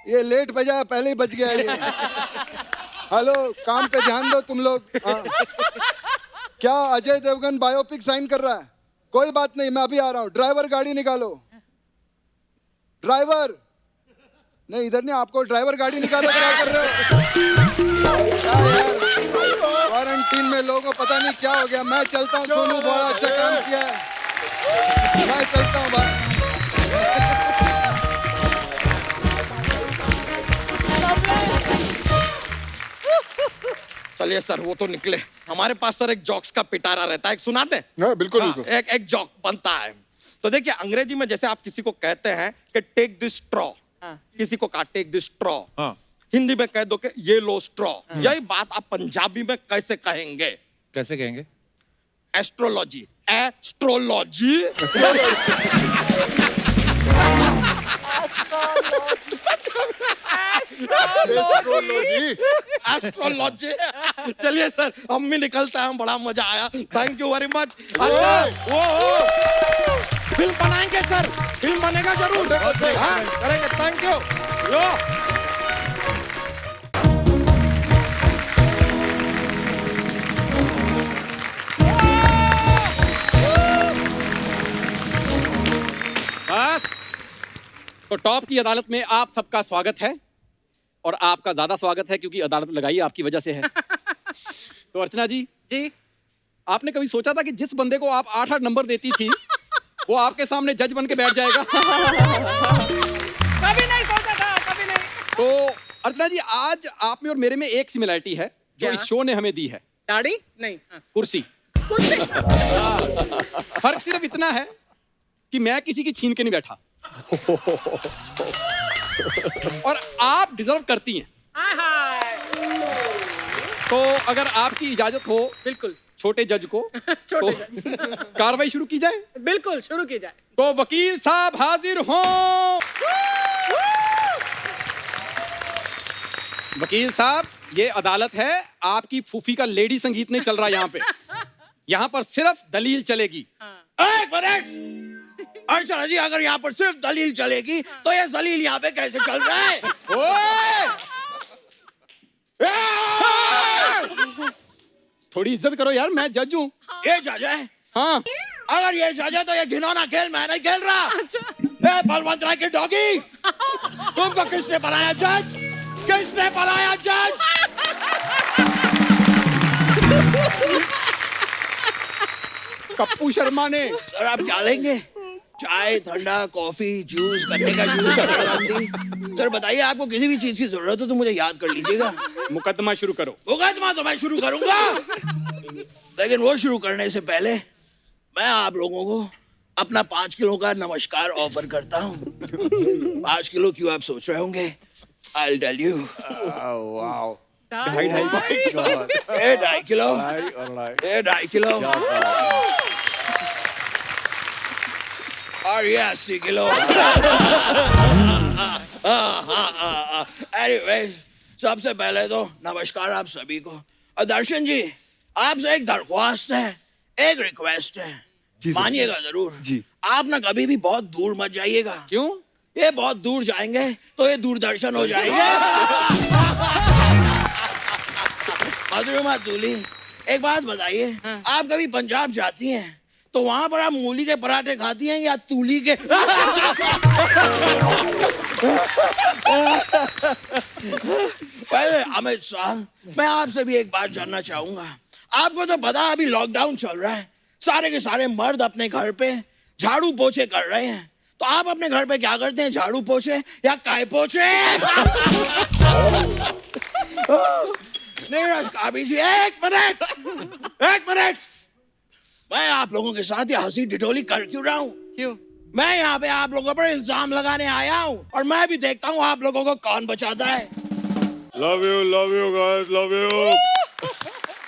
ये लेट बजा, पहले ही बज गया ये। हेलो, काम पे ध्यान दो तुम लोग। हाँ। क्या अजय देवगन बायोपिक साइन कर रहा है? कोई बात नहीं, मैं अभी आ रहा हूँ। ड्राइवर गाड़ी निकालो। ड्राइवर नहीं, इधर नहीं, आपको ड्राइवर गाड़ी निकालो। क्या कर रहे हो? क्या यार, क्वारंटीन में लोगों को पता नहीं क्या हो गया। मैं चलता हूँ, सोनू बड़ा अच्छा काम किया है, मैं चलता हूँ भाई। चलिए सर, वो तो निकले। हमारे पास सर एक जॉक्स का पिटारा रहता है, एक सुना दे। बिल्कुल हाँ, एक जॉक बनता है। तो देखिए अंग्रेजी में जैसे आप किसी को कहते हैं कि टेक दिस स्ट्रॉ, किसी को कहा टेक दिस स्ट्रॉ, हाँ। हिंदी में कह दो कि ये लो स्ट्रॉ। यही बात आप पंजाबी में कैसे कहेंगे? कैसे कहेंगे? Astrology, astrology. एस्ट्रोलॉजी। चलिए सर, हम भी निकलते हैं, बड़ा मजा आया, थैंक यू वेरी मच। अच्छा वो फिल्म बनाएंगे सर, फिल्म बनेगा जरूर। हाँ करेंगे, थैंक यू। यो बस, तो टॉप की अदालत में आप सबका स्वागत है, और आपका ज्यादा स्वागत है क्योंकि अदालत लगाई आपकी वजह से है। तो अर्चना जी, आपने कभी सोचा था कि जिस बंदे को आप 8-8 नंबर देती थी वो आपके सामने जज बन के बैठ जाएगा? कभी नहीं सोचा था, कभी नहीं। तो अर्चना जी, आज आप में और मेरे में एक सिमिलरिटी है जो क्या? इस शो ने हमें दी है। दाढ़ी नहीं, हाँ। कुर्सी। कुर्सी। फर्क सिर्फ इतना है कि मैं किसी की छीन के नहीं बैठा, और आप डिजर्व करती हैं। हाय। तो अगर आपकी इजाजत हो बिल्कुल छोटे जज को, छोटे तो कार्रवाई शुरू की जाए। बिल्कुल शुरू की जाए। तो वकील साहब हाजिर हों। वकील साहब, ये अदालत है, आपकी फूफी का लेडी संगीत नहीं चल रहा यहाँ पे। यहाँ पर सिर्फ दलील चलेगी। एक मिनट अर्चना जी, अगर यहाँ पर सिर्फ दलील चलेगी तो ये दलील यहाँ पे कैसे चल रहा है? ओए! थोड़ी इज्जत करो यार, मैं जज हूँ। ये जज है? हाँ। अगर ये जज है तो ये घिनौना खेल मैं नहीं खेल रहा। ए बलवंत राय की डॉगी, तुमको किसने बनाया जज? किसने बनाया जज? कप्पू शर्मा ने। सर आप क्या लेंगे? चाय, ठंडा, कॉफी, जूस, गन्ने का जूस, शक्करकंदी। सर बताइए, आपको किसी भी चीज की जरूरत हो तो मुझे याद कर लीजिएगा। मुकदमा शुरू करो। मुकदमा तो मैं शुरू करूंगा, लेकिन वो शुरू करने से पहले मैं आप लोगों को अपना 5 किलो का नमस्कार ऑफर करता हूँ। 5 किलो क्यों आप सोच रहे होंगे? I'll tell you. Wow, 2.5 kilo. 2.5 kilo. और ये 80 किलो। Anyway, सबसे पहले तो नमस्कार आप सभी को। और दर्शन जी, आपसे एक दरख्वास्त है, एक रिक्वेस्ट है, मानिएगा जरूर जी। आप ना कभी भी बहुत दूर मत जाइएगा। क्यों? ये बहुत दूर जाएंगे तो ये दूरदर्शन हो जाएंगे। मधुरिमा दूली, एक बात बताइए, आप कभी पंजाब जाती हैं तो वहां पर आप मूली के पराठे खाती हैं या तूली के? पहले अमित साहब, मैं आपसे भी एक बात जानना चाहूंगा। आपको तो पता है अभी लॉकडाउन चल रहा है, सारे के सारे मर्द अपने घर पे झाड़ू पोछे कर रहे हैं, तो आप अपने घर पे क्या करते हैं, झाड़ू पोछे या काय पोछे? नीरज काबी जी, एक मिनट, मैं आप लोगों के साथ ये हंसी टिटोली कर क्यों रहा हूँ? क्यों? मैं यहाँ पे आप लोगों पर इल्जाम लगाने आया हूँ और मैं भी देखता हूँ आप लोगों को कौन बचाता है। Love you guys, love you.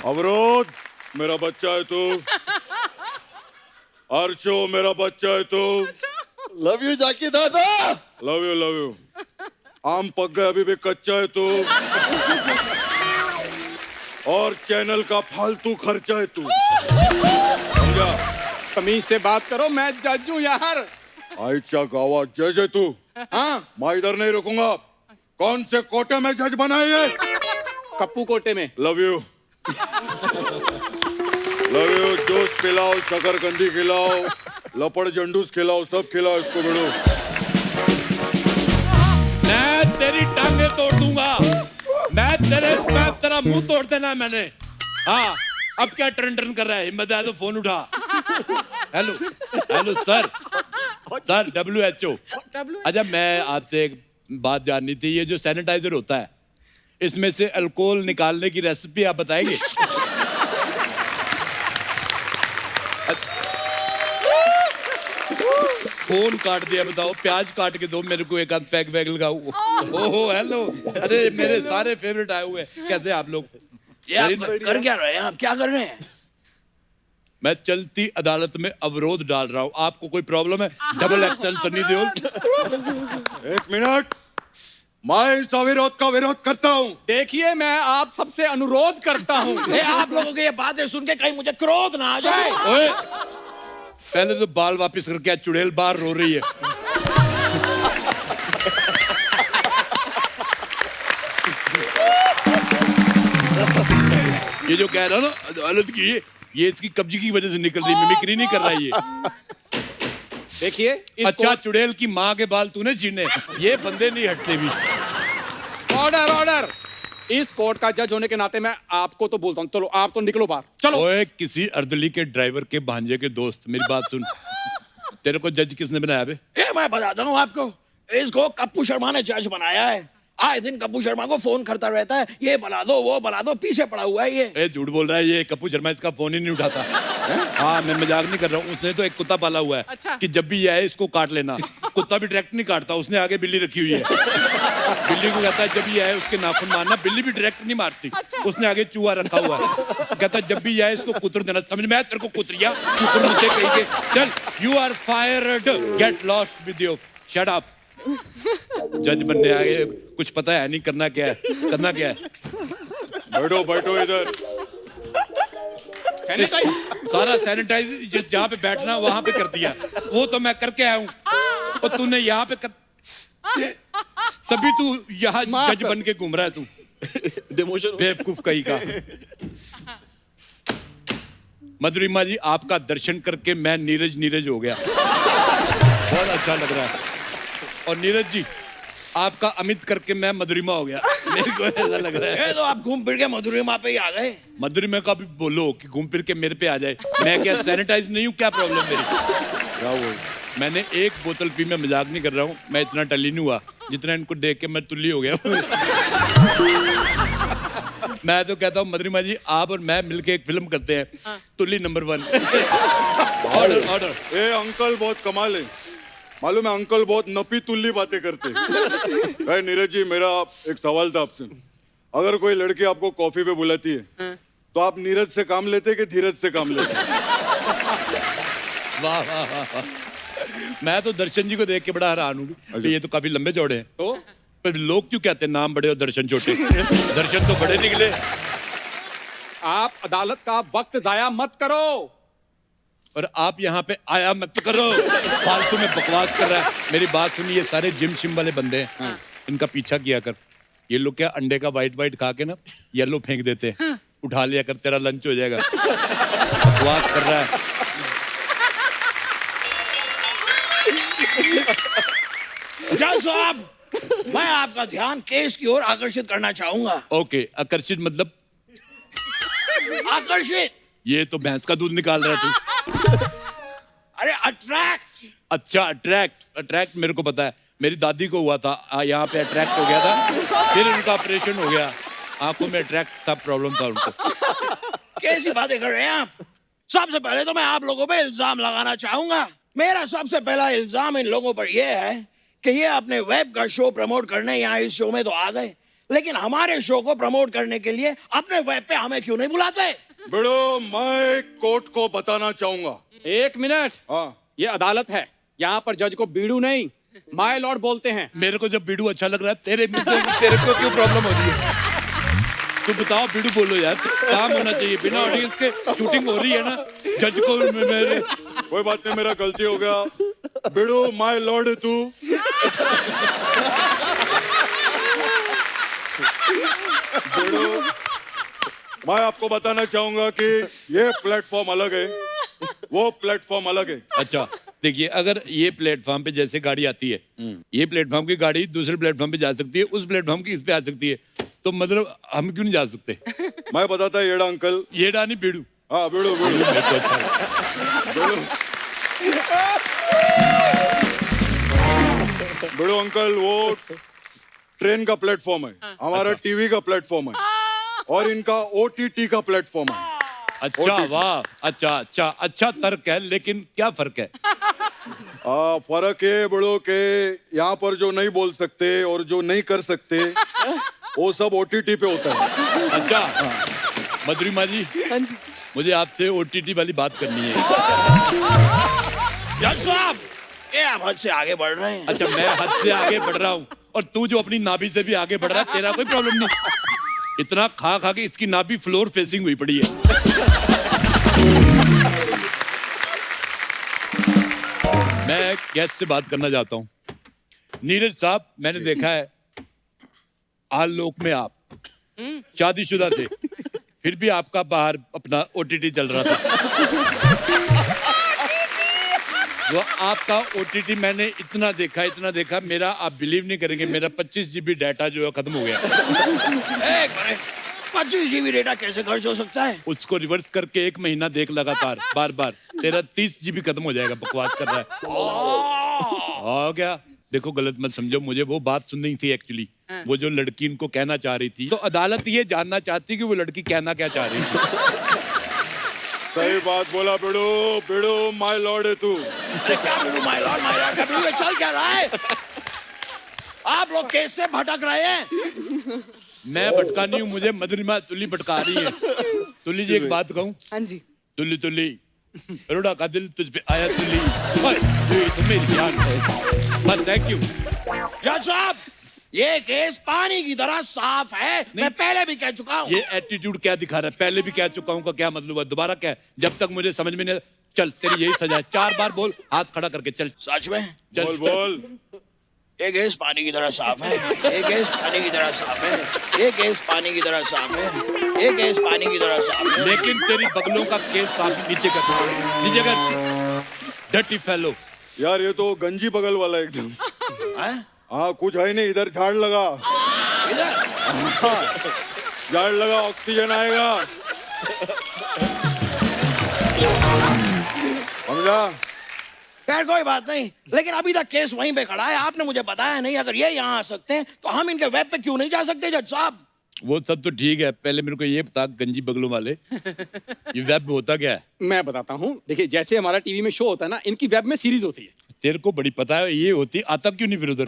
अवरोध मेरा बच्चा है तू, अर्शो मेरा बच्चा है तू। लव यू जाकी दादा। Love you. आम पक गए अभी भी कच्चा है तू, और चैनल का फालतू खर्चा है तू, समझा? तमीज से बात करो, मैं जज हूँ यार। आयचा गावा जज है तू। हाँ, मैं इधर नहीं रुकूंगा। कौन से कोटे में जज बनाए है? कप्पू कोटे में। Love you. जूस पिलाओ, शकरकंदी खिलाओ, लपड़ जंडूस खिलाओ, सब खिलाओ इसको। बेड़ो मैं तेरी टांगे तोड़ दूंगा, मैं तेरा मुंह तोड़ देना मैंने। हाँ, अब क्या टर्न टर्न कर रहा है? हिम्मत है तो फोन उठा। Hello sir WHO। अच्छा, मैं आपसे एक बात जाननी थी, ये जो सैनिटाइजर होता है इसमें से अल्कोहल निकालने की रेसिपी आप बताएंगे? फोन काट दिया, बताओ। प्याज काट के दो मेरे को, एक आध पैक वैग लगाओ। ओहो हेलो, अरे मेरे सारे फेवरेट आए हुए हैं। कैसे आप लोग? ये आप कर क्या रहे हैं? आप क्या कर रहे हैं? मैं चलती अदालत में अवरोध डाल रहा हूँ। आपको कोई प्रॉब्लम है? Double XL Sunny Deol. एक मिनट, मैं इस अविरोध का विरोध करता हूँ। देखिए, मैं आप सबसे अनुरोध करता हूँ। आप लोगों की ये बातें सुन के कहीं मुझे क्रोध ना आ जाए। ओए, पहले तो बाल वापस करके आ, चुड़ैल बाहर रो रही है। ये जो कह रहा ना अदालत की, ये इसकी कब्जी की वजह से निकल रही, मिमिक्री नहीं कर रहा ये। देखिए, अच्छा, चुड़ैल की माँ के बाल तूने छीने, ये बंदे नहीं हटते भी। ऑर्डर। इस कोर्ट का जज होने के नाते मैं आपको तो बोलता हूँ, चलो आप तो निकलो बाहर, चलो। ओए, किसी अर्दली के ड्राइवर के भांजे के दोस्त, मेरी बात सुन। तेरे को जज किसने बनाया बे? ये मैं बताता हूँ आपको, इसको कप्पू शर्मा ने जज बनाया है। आए दिन कप्पू शर्मा को फोन करता रहता है, ये बना दो, वो बना दो, पीछे पड़ा हुआ है ये। ए, झूठ बोल रहा है ये। कप्पू शर्मा इसका फोन ही नहीं उठाता। हाँ, मैं मजाक नहीं कर रहा हूँ। उसने तो एक कुत्ता पाला हुआ है। अच्छा। कि जब भी ये आए इसको काट लेना। कुत्ता भी डायरेक्ट नहीं काटता, उसने आगे बिल्ली रखी हुई है। बिल्ली को कहता है जब ये आए उसके नाखून मारना, बिल्ली भी डायरेक्ट नहीं मारती। अच्छा। उसने आगे चूहा रखा हुआ है। कहता है जब भी ये आए इसको कुतर देना। समझ में आया तेरे को? कुतरिया कुतर मुझे कहीं के। चल, you are fired, get lost with you, shut up. जज बनने आगे, कुछ पता है नहीं करना क्या है, करना क्या है। बैठो इधर। सारा सैनिटाइज जिस जहाँ पे बैठना वहां पे कर दिया, वो तो मैं करके आया हूँ, और तूने यहाँ पे तभी तू यहाँ जज बन के घूम रहा है तू। डिमोशन बेवकूफ कहीं का। मधुरिमा जी, आपका दर्शन करके मैं नीरज हो गया। बहुत अच्छा लग रहा है। और नीरज जी, आपका अमित करके मैं मधुरिमा हो गया। मेरे को ऐसा लग रहा है। ये तो आप घूम फिर के मधुरिमा पे ही आ गए। मधुरिमा का भी बोलो कि घूम फिर के मेरे पे आ जाए। मैं क्या सैनिटाइज नहीं हूँ? क्या प्रॉब्लम मेरी? क्या वो? मैंने एक बोतल पी, मैं मजाक नहीं कर रहा हूँ। मैं इतना टली नहीं हुआ जितना इनको देख के मैं तुल्ली हो गया। मैं तो कहता हूँ मधुरिमा जी, आप और मैं मिलके एक फिल्म करते हैं, तुल्ली नंबर 1। ऑर्डर। ए अंकल बहुत कमाल है, मालूम है? अंकल बहुत नपी तुल्ली बातें करते हैं। नीरज जी, मेरा एक सवाल था आपसे। अगर कोई लड़की आपको कॉफी पे बुलाती है तो आप नीरज से काम लेते कि धीरज से काम लेते? वाह वाह वाह वाह। मैं तो दर्शन जी को देख के बड़ा हैरान हूँ। ये तो काफी लंबे चौड़े हैं। तो पर लोग क्यों कहते हैं नाम बड़े और दर्शन छोटे? दर्शन तो बड़े निकले। आप अदालत का वक्त जाया मत करो। और आप यहाँ पे आया मत करो, फालतू में बकवास कर रहा है। मेरी बात सुनिए, ये सारे जिम शिम वाले बंदे हैं, इनका पीछा किया कर। ये लोग क्या अंडे का वाइट खा के ना येलो फेंक देते हैं, उठा लिया कर, तेरा लंच हो जाएगा। बकवास कर रहा है। जज साहब, मैं आपका ध्यान केस की ओर आकर्षित करना चाहूंगा। ओके, आकर्षित मतलब आकर्षित, ये तो भैंस का दूध निकाल रहा है तू। अरे अट्रैक्ट। अच्छा, अट्रैक्ट मेरे को पता है, मेरी दादी को हुआ था, यहाँ पे अट्रैक्ट हो गया था, फिर उनका ऑपरेशन हो गया, आंखों में अट्रैक्ट था, प्रॉब्लम था उनको। कैसी बातें कर रहे हैं आप? सबसे पहले तो मैं आप लोगों पे इल्जाम लगाना चाहूंगा। मेरा सबसे पहला इल्जाम इन लोगों पर यह है कि ये अपने वेब का शो प्रमोट करने यहाँ इस शो में तो आ गए, लेकिन हमारे शो को प्रमोट करने के लिए अपने वेब पे हमें क्यों नहीं बुलाते? बड़ो, मैं कोर्ट को बताना चाहूंगा। 1 मिनट। हाँ, ये अदालत है, यहाँ पर जज को बीड़ू नहीं माय लॉर्ड बोलते हैं। मेरे को जब बीड़ू अच्छा लग रहा है, तेरे को क्यों प्रॉब्लम हो रही है? तू बताओ, बीड़ू बोलो यार, काम होना चाहिए। बिना ऑडियंस के शूटिंग हो रही है ना, जज को मेरे। कोई बात नहीं, मेरा गलती हो गया। बिड़ू माय लॉर्ड है तू। बिड़ू, मैं आपको बताना चाहूंगा कि ये प्लेटफॉर्म अलग है, वो प्लेटफॉर्म अलग है। अच्छा देखिए, अगर ये प्लेटफॉर्म पे जैसे गाड़ी आती है, ये प्लेटफॉर्म की गाड़ी दूसरे प्लेटफॉर्म पे जा सकती है, उस प्लेटफॉर्म की इस पे आ सकती है, तो मतलब हम क्यों नहीं जा सकते? मैं बताता येड़ा अंकल। येड़ा नहीं, बीड़ू। हाँ, बिड़ू बिड़ू मेरे को अच्छा लगा। बिड़ू बिड़ू अंकल, वो ट्रेन का प्लेटफॉर्म है, हमारा टीवी का प्लेटफॉर्म है, और इनका OTT का प्लेटफॉर्म है। अच्छा, वाह, अच्छा तर्क है, लेकिन क्या फर्क है? फर्क है बड़ो के यहाँ पर जो नहीं बोल सकते और जो नहीं कर सकते वो सब OTT पे होता है। अच्छा, मधुरिमा जी, मुझे आपसे OTT वाली बात करनी है। जज साहब, ये आप हद से आगे बढ़ रहे हैं। अच्छा, मैं हद से आगे बढ़ रहा हूँ, और तू जो अपनी नाभि से भी आगे बढ़ रहा है, तेरा कोई प्रॉब्लम नहीं। इतना खा के इसकी नाभि फ्लोर फेसिंग हुई पड़ी है। मैं गेस्ट से बात करना चाहता हूँ। नीरज साहब, मैंने देखा है आलोक में आप शादीशुदा थे, फिर भी आपका बाहर अपना OTT चल रहा था। वो आपका OTT मैंने इतना देखा, मेरा आप बिलीव नहीं करेंगे, मेरा 25 GB डाटा जो है खत्म हो गया। एक मिनट, 25 GB डेटा कैसे खर्च हो सकता है? उसको रिवर्स करके 1 महीना देख लगातार, बार तेरा 30 GB खत्म हो जाएगा। बकवास कर रहा है। हो गया, देखो गलत मत समझो, मुझे वो बात सुननी थी एक्चुअली, वो जो लड़की इनको कहना चाह रही थी, तो अदालत ये जानना चाहती कि वो लड़की कहना क्या चाह रही थी। सही बात बोला बिड़ू। बिड़ू माय लॉर्ड है तू। क्या बिड़ू माय लॉर्ड का बिड़ू? ये चल क्या रहा है? आप लोग केस से भटक रहे हैं। मैं भटका नहीं हूँ, मुझे मधुरिमा तुली भटका रही है। तुली जी, एक बात कहूँ? हाँ जी। तुली रोड़ा का दिल तुझ पे आया, तुली तो मेरी जान है। बस, थैंक यू। जज साहब, ये केस पानी की तरह साफ है, मैं पहले भी कह चुका हूँ। ये एटीट्यूड क्या दिखा रहा है? पहले भी कह चुका हूँ का क्या मतलब है? दोबारा क्या है? जब तक मुझे समझ में नहीं, चल तेरी यही सजा है। 4 बार बोल, हाथ खड़ा करके चल। सच में? चल बोल। ये गैस पानी की तरह साफ है, ये गैस पानी की तरह साफ है, ये गैस पानी की तरह साफ है, ये गैस पानी की तरह साफ है। लेकिन तेरी बगलों का केस काफी नीचे कर, डर्टी फेलो। यार ये तो गंजी बगल वाला एकदम। हैं? हाँ, कुछ है नहीं, इधर झाड़ लगा। इधर? झाड़ लगा, ऑक्सीजन आएगा। समझा? खैर कोई बात नहीं, लेकिन अभी तक केस वहीं पे खड़ा है, आपने मुझे बताया नहीं। अगर ये यहाँ आ सकते हैं तो हम इनके वेब पे क्यों नहीं जा सकते जज साहब? वो सब तो ठीक है, पहले मेरे को ये बता, गंजी बगलों वाले, ये वेब में होता क्या है? मैं बताता हूँ। देखिए, जैसे हमारा टीवी में शो होता है ना, इनकी वेब में सीरीज होती है। तेरे को बड़ी पता है ये होती, आता क्यों नहीं फिर उधर?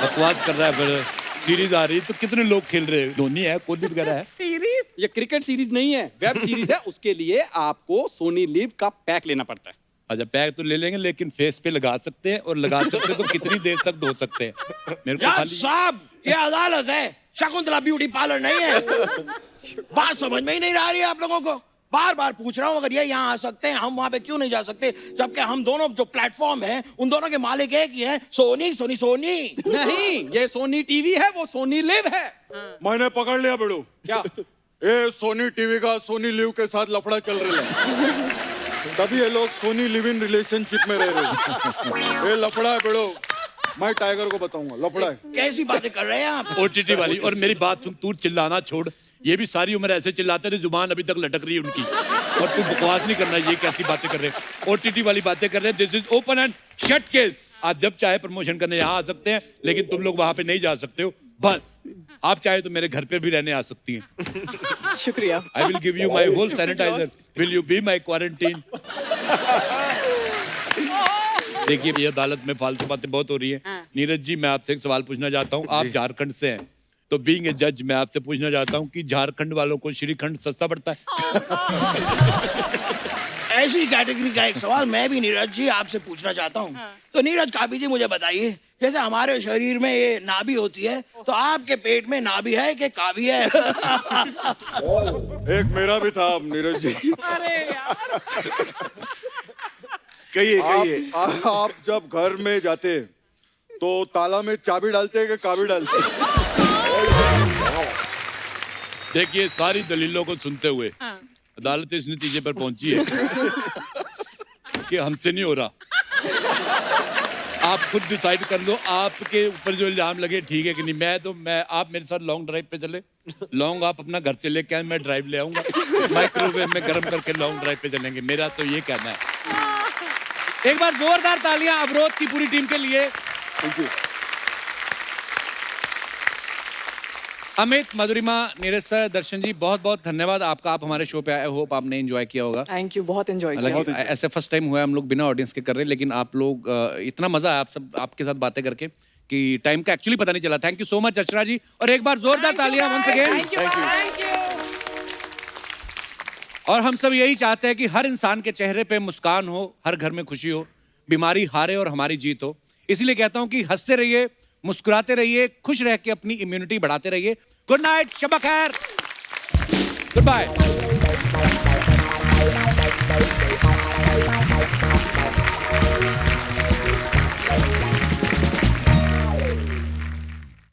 बकवास कर रहा है। फिर सीरीज आ रही है तो कितने लोग खेल रहे हैं? धोनी है, कोहली वगैरह है। सीरीज? ये क्रिकेट सीरीज नहीं है, वेब सीरीज है। उसके लिए आपको सोनी लिव का पैक लेना पड़ता है। अच्छा, पैक तो ले लेंगे, लेकिन फेस पे लगा सकते हैं, और लगा सकते हैं तो कितनी देर तक धो सकते हैं? मेरे को जज खाली साहब, ये अदालत है, शकुंतला ब्यूटी पार्लर नहीं है। बात समझ में ही नहीं आ रही है आप लोगों को। बार बार पूछ रहा हूँ, अगर ये यहाँ आ सकते हैं, हम वहाँ पे क्यों नहीं जा सकते? जबकि हम दोनों जो प्लेटफॉर्म है, उन दोनों के मालिक एक ही है, सोनी। नहीं, ये सोनी टीवी है, वो सोनी लिव है। मैंने पकड़ लिया बेड़ू। क्या? ये सोनी टीवी का सोनी लिव के साथ लफड़ा चल रहा है, तभी ये लोग सोनी लिव इन रिलेशनशिप में रह रहे हैं। ये लफड़ा है बेड़ो, मैं टाइगर को बताऊंगा, लफड़ा है। कैसी बातें कर रहे हैं आप? ओटीटी वाली। और मेरी बात सुन, तू चिल्लाना छोड़। ये भी सारी उम्र ऐसे चिल्लाते थे, जुबान अभी तक लटक रही है उनकी। और तू बकवास नहीं करना, ये कैसी बातें कर रहे हैं? ओटीटी वाली बातें कर रहे हैं। This is open and shut case. आप जब चाहे प्रमोशन करने यहाँ आ सकते हैं, लेकिन तुम लोग वहां पे नहीं जा सकते हो। बस आप चाहे तो मेरे घर पे भी रहने आ सकती हैं। शुक्रिया। I will give you my whole sanitiser. Will you be my quarantine? देखिए भैया, अदालत में फालतू बातें बहुत हो रही हैं। नीरज जी, मैं आपसे एक सवाल पूछना चाहता हूँ। आप झारखंड से हैं, तो बीइंग ए जज मैं आपसे पूछना चाहता हूँ कि झारखंड वालों को श्रीखंड सस्ता पड़ता है? ऐसी कैटेगरी का एक सवाल मैं भी नीरज जी आपसे पूछना चाहता हूँ। तो नीरज काबी जी, मुझे बताइए, जैसे हमारे शरीर में ये नाभि होती है, तो आपके पेट में नाभि है कि काभी है? एक मेरा भी था नीरज जी। अरे यार। कहिए। आप जब घर में जाते तो ताला में चाबी डालते हैं कि काबी डालते हैं? देखिए, सारी दलीलों को सुनते हुए अदालत इस नतीजे पर पहुंची है कि हमसे नहीं हो रहा। आप खुद डिसाइड कर लो, आपके ऊपर जो इल्जाम लगे ठीक है कि नहीं। आप मेरे साथ लॉन्ग ड्राइव पे चले। लॉन्ग आप अपना घर से लेके आए, मैं ड्राइव ले आऊंगा, माइक्रोवेव में गर्म करके लॉन्ग ड्राइव पे चलेंगे। मेरा तो ये कहना है। एक बार जोरदार तालियां अवरोध की पूरी टीम के लिए। अमित, मधुरिमा, नीरज सर, दर्शन जी, बहुत बहुत धन्यवाद आपका। आप हमारे शो पे आए, होप आपने एंजॉय किया होगा। थैंक यू, बहुत एंजॉय किया। हालांकि ऐसे फर्स्ट टाइम हुआ है, हम लोग बिना ऑडियंस के कर रहे हैं, लेकिन आप लोग इतना मजा आया आप सब आपके साथ बातें करके कि टाइम का एक्चुअली पता नहीं चला। थैंक यू सो मच अर्चना जी, और एक बार जोरदार तालियां वंस अगेन। Thank you. और हम सब यही चाहते हैं कि हर इंसान के चेहरे पे मुस्कान हो, हर घर में खुशी हो, बीमारी हारे और हमारी जीत हो। इसीलिए कहता हूं कि हंसते रहिए, मुस्कुराते रहिए, खुश रह के अपनी इम्यूनिटी बढ़ाते रहिए। गुड नाइट, शब खैर, गुड बाय।